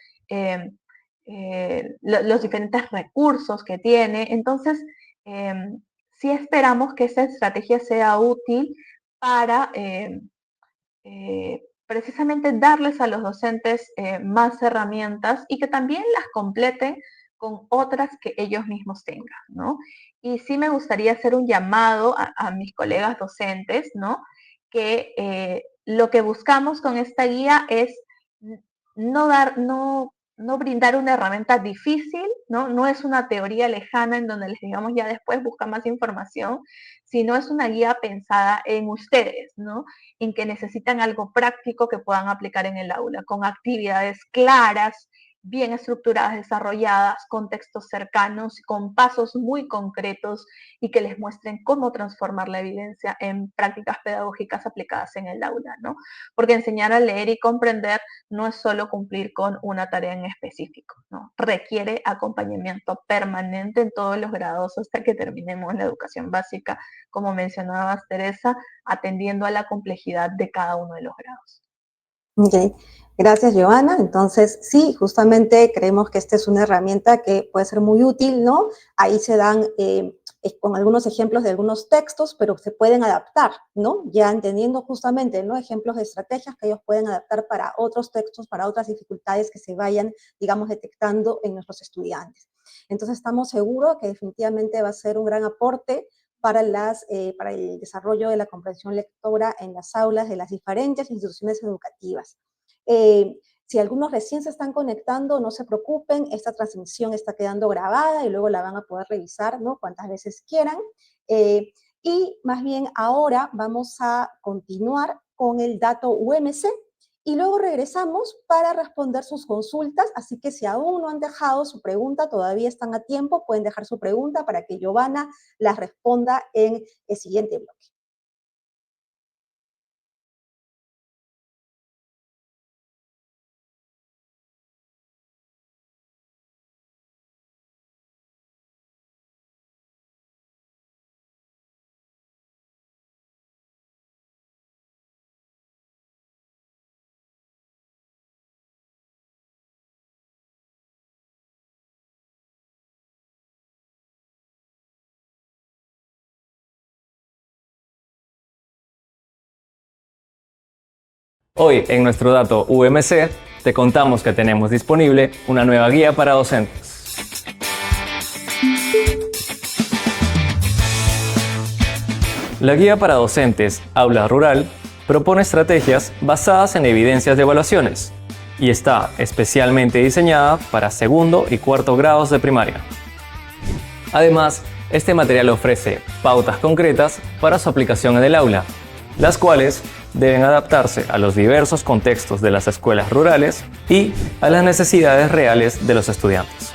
los diferentes recursos que tiene. Entonces, sí esperamos que esa estrategia sea útil para precisamente darles a los docentes más herramientas y que también las completen con otras que ellos mismos tengan, ¿no? Y sí me gustaría hacer un llamado a mis colegas docentes, ¿no? Que lo que buscamos con esta guía es no no brindar una herramienta difícil, ¿no? No es una teoría lejana en donde les digamos ya después busca más información, sino es una guía pensada en ustedes, ¿no? En que necesitan algo práctico que puedan aplicar en el aula, con actividades claras, bien estructuradas, desarrolladas, con textos cercanos, con pasos muy concretos y que les muestren cómo transformar la evidencia en prácticas pedagógicas aplicadas en el aula, ¿no? Porque enseñar a leer y comprender no es solo cumplir con una tarea en específico, ¿no? Requiere acompañamiento permanente en todos los grados hasta que terminemos la educación básica, como mencionabas, Teresa, atendiendo a la complejidad de cada uno de los grados. Ok, gracias, Giovanna. Entonces, sí, justamente creemos que esta es una herramienta que puede ser muy útil, ¿no? Ahí se dan con algunos ejemplos de algunos textos, pero se pueden adaptar, ¿no? Ya entendiendo justamente, ¿no? Ejemplos de estrategias que ellos pueden adaptar para otros textos, para otras dificultades que se vayan, digamos, detectando en nuestros estudiantes. Entonces, estamos seguros que definitivamente va a ser un gran aporte para el desarrollo de la comprensión lectora en las aulas de las diferentes instituciones educativas. Si algunos recién se están conectando, no se preocupen, esta transmisión está quedando grabada y luego la van a poder revisar, ¿no? Cuantas veces quieran. Y más bien ahora vamos a continuar con el dato UMC y luego regresamos para responder sus consultas, así que si aún no han dejado su pregunta, todavía están a tiempo, pueden dejar su pregunta para que Giovanna las responda en el siguiente bloque. Hoy en nuestro dato UMC te contamos que tenemos disponible una nueva guía para docentes. La guía para docentes Aula Rural propone estrategias basadas en evidencias de evaluaciones y está especialmente diseñada para segundo y cuarto grados de primaria. Además, este material ofrece pautas concretas para su aplicación en el aula, las cuales deben adaptarse a los diversos contextos de las escuelas rurales y a las necesidades reales de los estudiantes.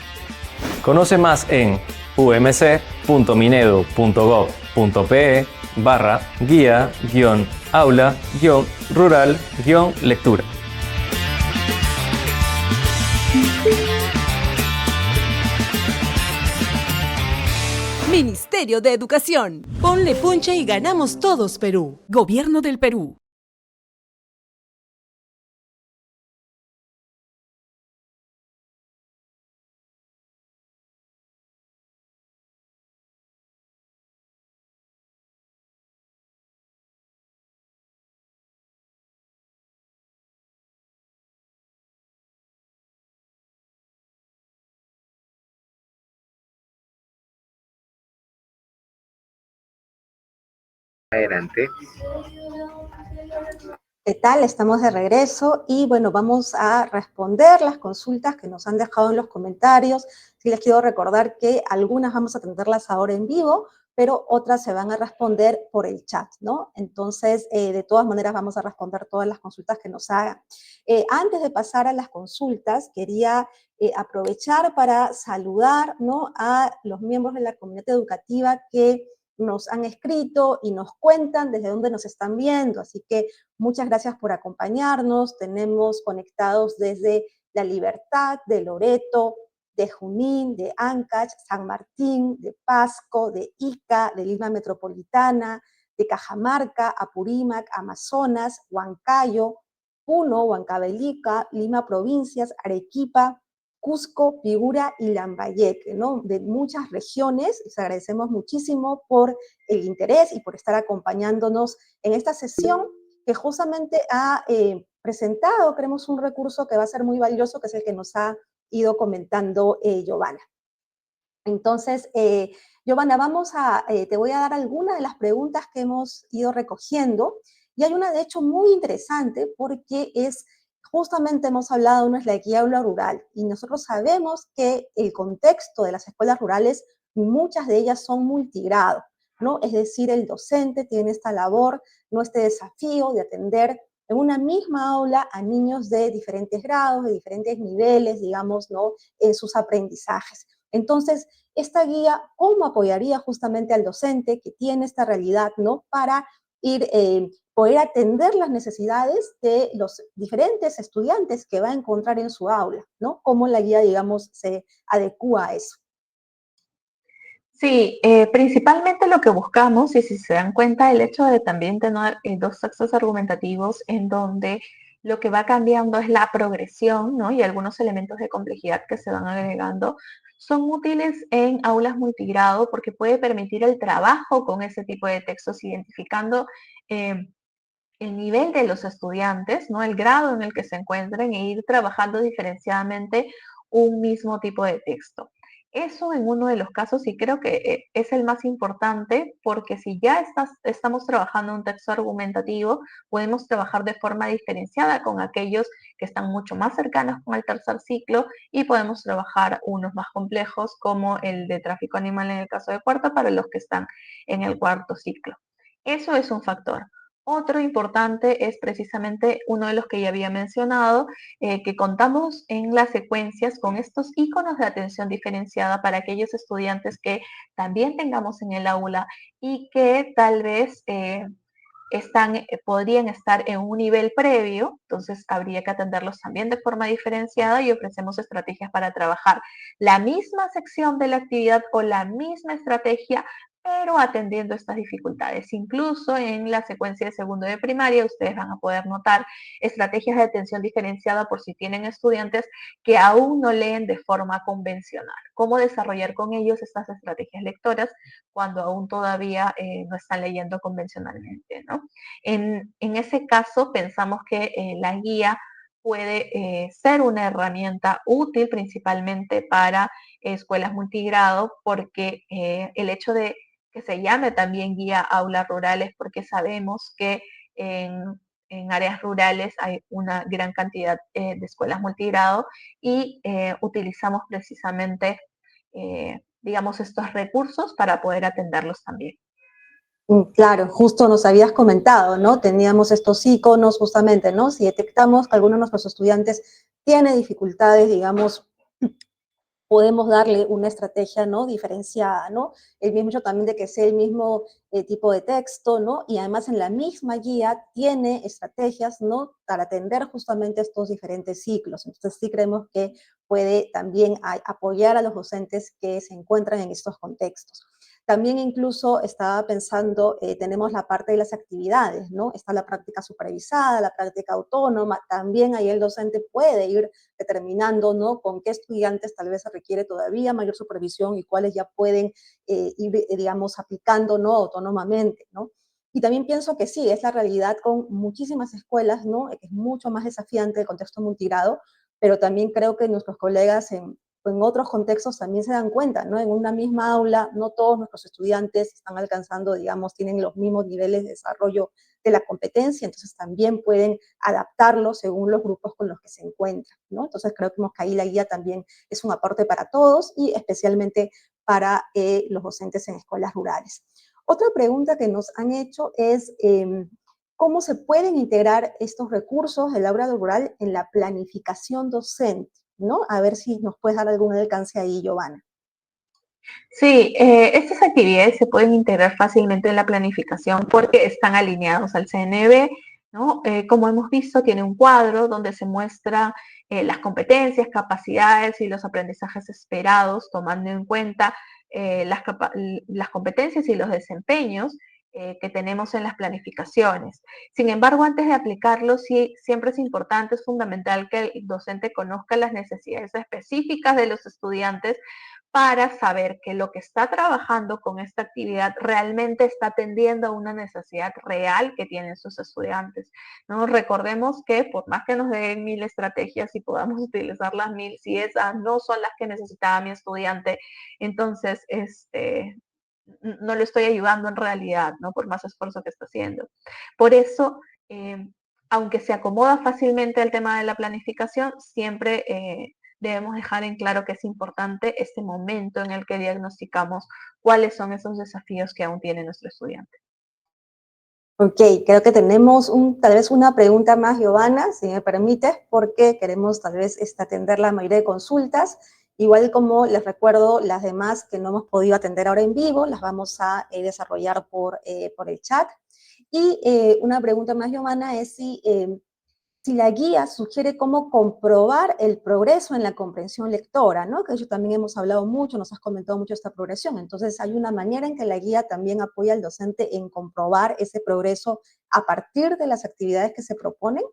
Conoce más en umc.minedu.gov.pe/guía-aula-rural-lectura. Ministerio de Educación. Ponle punche y ganamos todos Perú. Gobierno del Perú. Adelante. ¿Qué tal? Estamos de regreso y bueno, vamos a responder las consultas que nos han dejado en los comentarios. Sí les quiero recordar que algunas vamos a atenderlas ahora en vivo, pero otras se van a responder por el chat, ¿no? Entonces, de todas maneras vamos a responder todas las consultas que nos hagan. Antes de pasar a las consultas, quería aprovechar para saludar, ¿no?, a los miembros de la comunidad educativa que nos han escrito y nos cuentan desde dónde nos están viendo, así que muchas gracias por acompañarnos. Tenemos conectados desde La Libertad, de Loreto, de Junín, de Ancash, San Martín, de Pasco, de Ica, de Lima Metropolitana, de Cajamarca, Apurímac, Amazonas, Huancayo, Puno, Huancavelica, Lima Provincias, Arequipa, Cusco, Piura y Lambayeque, ¿no? De muchas regiones. Les agradecemos muchísimo por el interés y por estar acompañándonos en esta sesión que justamente ha presentado, creemos, un recurso que va a ser muy valioso, que es el que nos ha ido comentando Giovanna. Entonces, Giovanna, te voy a dar algunas de las preguntas que hemos ido recogiendo, y hay una, de hecho, muy interesante, porque es Justamente hemos hablado de una es la guía aula rural y nosotros sabemos que el contexto de las escuelas rurales, muchas de ellas son multigrado, ¿no? Es decir, el docente tiene esta labor, ¿no? Este desafío de atender en una misma aula a niños de diferentes grados, de diferentes niveles, digamos, ¿no? En sus aprendizajes. Entonces, esta guía, ¿cómo apoyaría justamente al docente que tiene esta realidad, ¿no? Para poder atender las necesidades de los diferentes estudiantes que va a encontrar en su aula, ¿no? Cómo la guía, digamos, se adecua a eso. Sí, principalmente lo que buscamos, y si se dan cuenta, el hecho de también tener dos textos argumentativos en donde lo que va cambiando es la progresión, ¿no? Y algunos elementos de complejidad que se van agregando, son útiles en aulas multigrado porque puede permitir el trabajo con ese tipo de textos, identificando el nivel de los estudiantes, ¿no? El grado en el que se encuentren e ir trabajando diferenciadamente un mismo tipo de texto. Eso en uno de los casos y creo que es el más importante porque si ya estamos trabajando un texto argumentativo, podemos trabajar de forma diferenciada con aquellos que están mucho más cercanos con el tercer ciclo y podemos trabajar unos más complejos como el de tráfico animal en el caso de cuarto para los que están en el cuarto ciclo. Eso es un factor. Otro importante es precisamente uno de los que ya había mencionado, que contamos en las secuencias con estos iconos de atención diferenciada para aquellos estudiantes que también tengamos en el aula y que tal vez podrían estar en un nivel previo, entonces habría que atenderlos también de forma diferenciada y ofrecemos estrategias para trabajar la misma sección de la actividad o la misma estrategia, pero atendiendo estas dificultades. Incluso en la secuencia de segundo de primaria, ustedes van a poder notar estrategias de atención diferenciada por si tienen estudiantes que aún no leen de forma convencional. Cómo desarrollar con ellos estas estrategias lectoras cuando aún todavía no están leyendo convencionalmente, ¿no? En ese caso, pensamos que la guía puede ser una herramienta útil principalmente para escuelas multigrado porque el hecho de que se llame también guía aulas rurales porque sabemos que en áreas rurales hay una gran cantidad de escuelas multigrado y utilizamos precisamente, digamos, estos recursos para poder atenderlos también. Claro, justo nos habías comentado, ¿no? Teníamos estos iconos justamente, ¿no? Si detectamos que alguno de nuestros estudiantes tiene dificultades, digamos, podemos darle una estrategia, ¿no? Diferenciada, ¿no? El mismo hecho también de que sea el mismo tipo de texto, ¿no? Y además en la misma guía tiene estrategias, ¿no? Para atender justamente estos diferentes ciclos. Entonces sí creemos que puede también apoyar a los docentes que se encuentran en estos contextos. También incluso estaba pensando, tenemos la parte de las actividades, ¿no? Está la práctica supervisada, la práctica autónoma, también ahí el docente puede ir determinando, ¿no? Con qué estudiantes tal vez se requiere todavía mayor supervisión y cuáles ya pueden ir, digamos, aplicando, ¿no? Autónomamente, ¿no? Y también pienso que sí, es la realidad con muchísimas escuelas, ¿no? Es mucho más desafiante el contexto multigrado, pero también creo que nuestros colegas en otros contextos también se dan cuenta, ¿no? En una misma aula, no todos nuestros estudiantes están alcanzando, digamos, tienen los mismos niveles de desarrollo de la competencia, entonces también pueden adaptarlo según los grupos con los que se encuentran, ¿no? Entonces creo que ahí la guía también es un aporte para todos y especialmente para los docentes en escuelas rurales. Otra pregunta que nos han hecho es cómo se pueden integrar estos recursos del aula rural en la planificación docente, ¿no? A ver si nos puedes dar algún alcance ahí, Giovanna. Sí, estas actividades se pueden integrar fácilmente en la planificación porque están alineados al CNB, ¿no? Como hemos visto, tiene un cuadro donde se muestra las competencias, capacidades y los aprendizajes esperados, tomando en cuenta las competencias y los desempeños que tenemos en las planificaciones. Sin embargo, antes de aplicarlo, sí, siempre es importante, es fundamental que el docente conozca las necesidades específicas de los estudiantes para saber que lo que está trabajando con esta actividad realmente está atendiendo a una necesidad real que tienen sus estudiantes, ¿no? Recordemos que por más que nos den 1000 estrategias y podamos utilizar las 1000, si esas no son las que necesitaba mi estudiante, entonces no lo estoy ayudando en realidad, ¿no? Por más esfuerzo que está haciendo. Por eso, aunque se acomoda fácilmente el tema de la planificación, siempre debemos dejar en claro que es importante este momento en el que diagnosticamos cuáles son esos desafíos que aún tiene nuestro estudiante. Ok, creo que tenemos tal vez una pregunta más, Giovanna, si me permites, porque queremos tal vez atender la mayoría de consultas. Igual como les recuerdo, las demás que no hemos podido atender ahora en vivo, las vamos a desarrollar por el chat. Y una pregunta más, Giovanna, es si la guía sugiere cómo comprobar el progreso en la comprensión lectora, ¿no? Que de hecho también hemos hablado mucho, nos has comentado mucho esta progresión. Entonces, hay una manera en que la guía también apoya al docente en comprobar ese progreso a partir de las actividades que se proponen.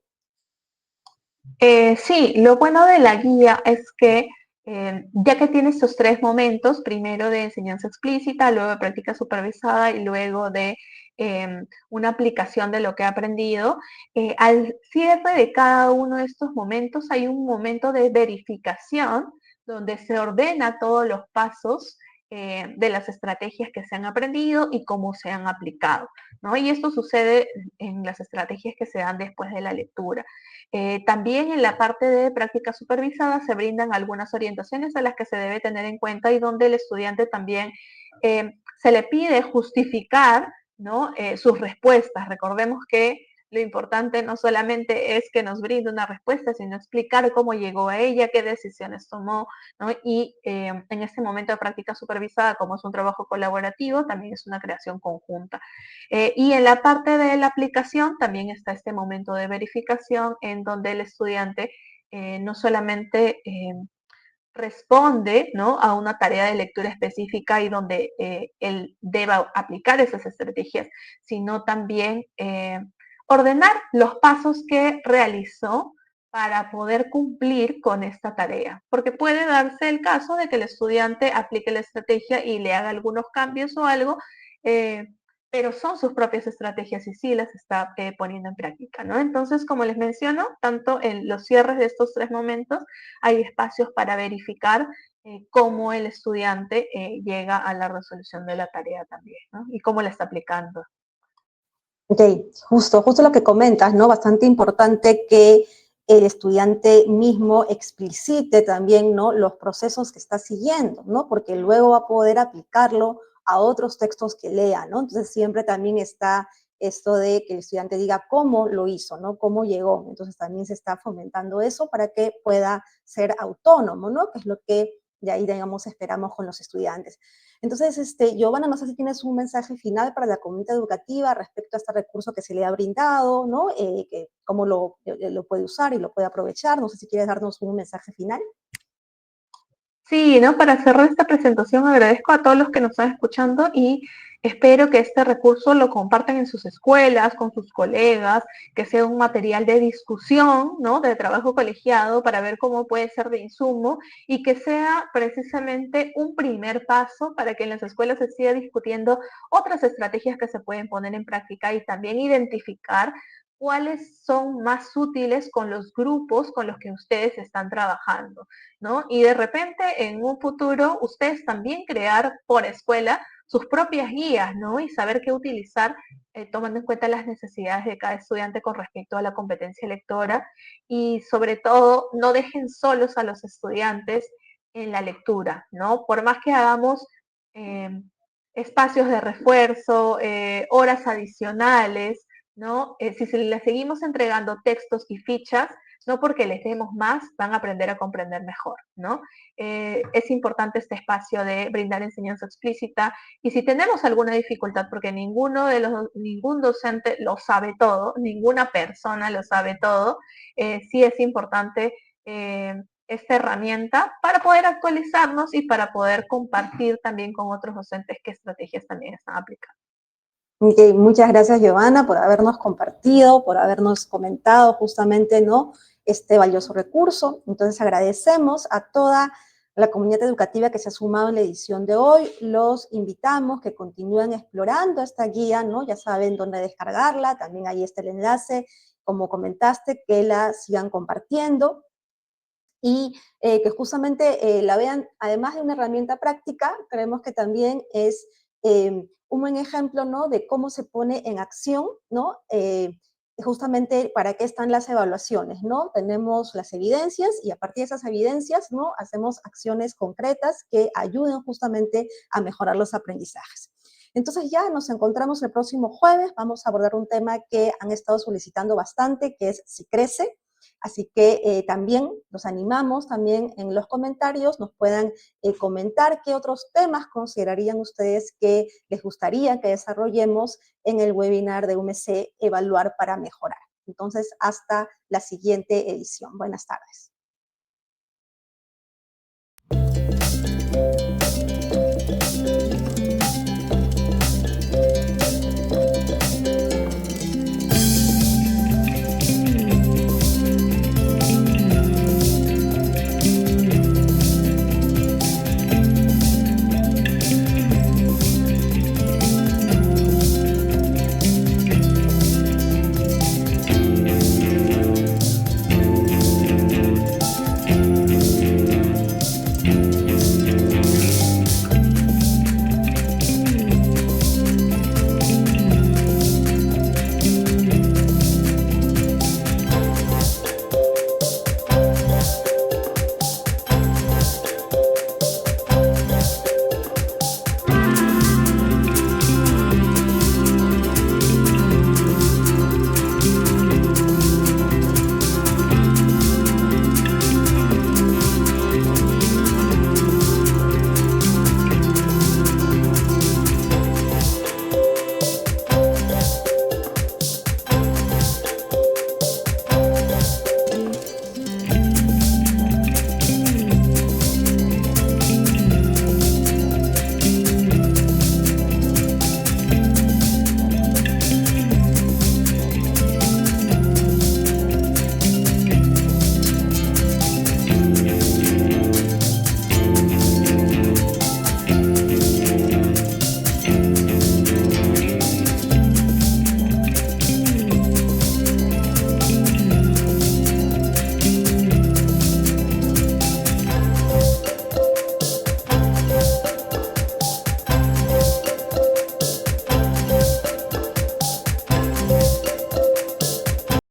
Sí, lo bueno de la guía es que ya que tiene estos tres momentos, primero de enseñanza explícita, luego de práctica supervisada y luego de una aplicación de lo que ha aprendido, al cierre de cada uno de estos momentos hay un momento de verificación donde se ordena todos los pasos de las estrategias que se han aprendido y cómo se han aplicado, ¿no? Y esto sucede en las estrategias que se dan después de la lectura. También en la parte de práctica supervisada se brindan algunas orientaciones a las que se debe tener en cuenta y donde el estudiante también se le pide justificar, ¿no? Sus respuestas. Recordemos que lo importante no solamente es que nos brinde una respuesta, sino explicar cómo llegó a ella, qué decisiones tomó, ¿no? Y en este momento de práctica supervisada, como es un trabajo colaborativo, también es una creación conjunta. Y en la parte de la aplicación también está este momento de verificación en donde el estudiante no solamente responde, ¿no?, a una tarea de lectura específica y donde él deba aplicar esas estrategias, sino también ordenar los pasos que realizó para poder cumplir con esta tarea. Porque puede darse el caso de que el estudiante aplique la estrategia y le haga algunos cambios o algo, pero son sus propias estrategias y sí las está poniendo en práctica, ¿no? Entonces, como les menciono, tanto en los cierres de estos tres momentos hay espacios para verificar cómo el estudiante llega a la resolución de la tarea también, ¿no? Y cómo la está aplicando. Ok, justo lo que comentas, ¿no? Bastante importante que el estudiante mismo explicite también, ¿no?, los procesos que está siguiendo, ¿no? Porque luego va a poder aplicarlo a otros textos que lea, ¿no? Entonces siempre también está esto de que el estudiante diga cómo lo hizo, ¿no? Cómo llegó. Entonces también se está fomentando eso para que pueda ser autónomo, ¿no? Que es lo que de ahí, digamos, esperamos con los estudiantes. Entonces, Giovanna, no sé si tienes un mensaje final para la comunidad educativa respecto a este recurso que se le ha brindado, ¿no? Que cómo lo puede usar y lo puede aprovechar. No sé si quieres darnos un mensaje final. Sí, ¿no? Para cerrar esta presentación agradezco a todos los que nos están escuchando y espero que este recurso lo compartan en sus escuelas, con sus colegas, que sea un material de discusión, ¿no?, de trabajo colegiado para ver cómo puede ser de insumo y que sea precisamente un primer paso para que en las escuelas se siga discutiendo otras estrategias que se pueden poner en práctica y también identificar cuáles son más útiles con los grupos con los que ustedes están trabajando, ¿no? Y de repente en un futuro ustedes también crear por escuela sus propias guías, ¿no? Y saber qué utilizar tomando en cuenta las necesidades de cada estudiante con respecto a la competencia lectora y sobre todo no dejen solos a los estudiantes en la lectura, ¿no? Por más que hagamos eh, espacios de refuerzo, horas adicionales, ¿no? Si se les seguimos entregando textos y fichas, no porque les demos más, van a aprender a comprender mejor, ¿no? Es importante este espacio de brindar enseñanza explícita y si tenemos alguna dificultad, porque ningún docente lo sabe todo, ninguna persona lo sabe todo, sí es importante esta herramienta para poder actualizarnos y para poder compartir también con otros docentes qué estrategias también están aplicando. Okay, muchas gracias, Giovanna, por habernos compartido, por habernos comentado justamente, ¿no?, este valioso recurso. Entonces agradecemos a toda la comunidad educativa que se ha sumado en la edición de hoy. Los invitamos que continúen explorando esta guía, ¿no? Ya saben dónde descargarla, también ahí está el enlace, como comentaste, que la sigan compartiendo y que justamente la vean, además de una herramienta práctica, creemos que también es un buen ejemplo, ¿no?, de cómo se pone en acción, ¿no?, justamente para qué están las evaluaciones, ¿no? Tenemos las evidencias y a partir de esas evidencias, ¿no? Hacemos acciones concretas que ayuden justamente a mejorar los aprendizajes. Entonces ya nos encontramos el próximo jueves, vamos a abordar un tema que han estado solicitando bastante, que es Si Crece. Así que también los animamos, también en los comentarios nos puedan comentar qué otros temas considerarían ustedes que les gustaría que desarrollemos en el webinar de UMC Evaluar para Mejorar. Entonces, hasta la siguiente edición. Buenas tardes.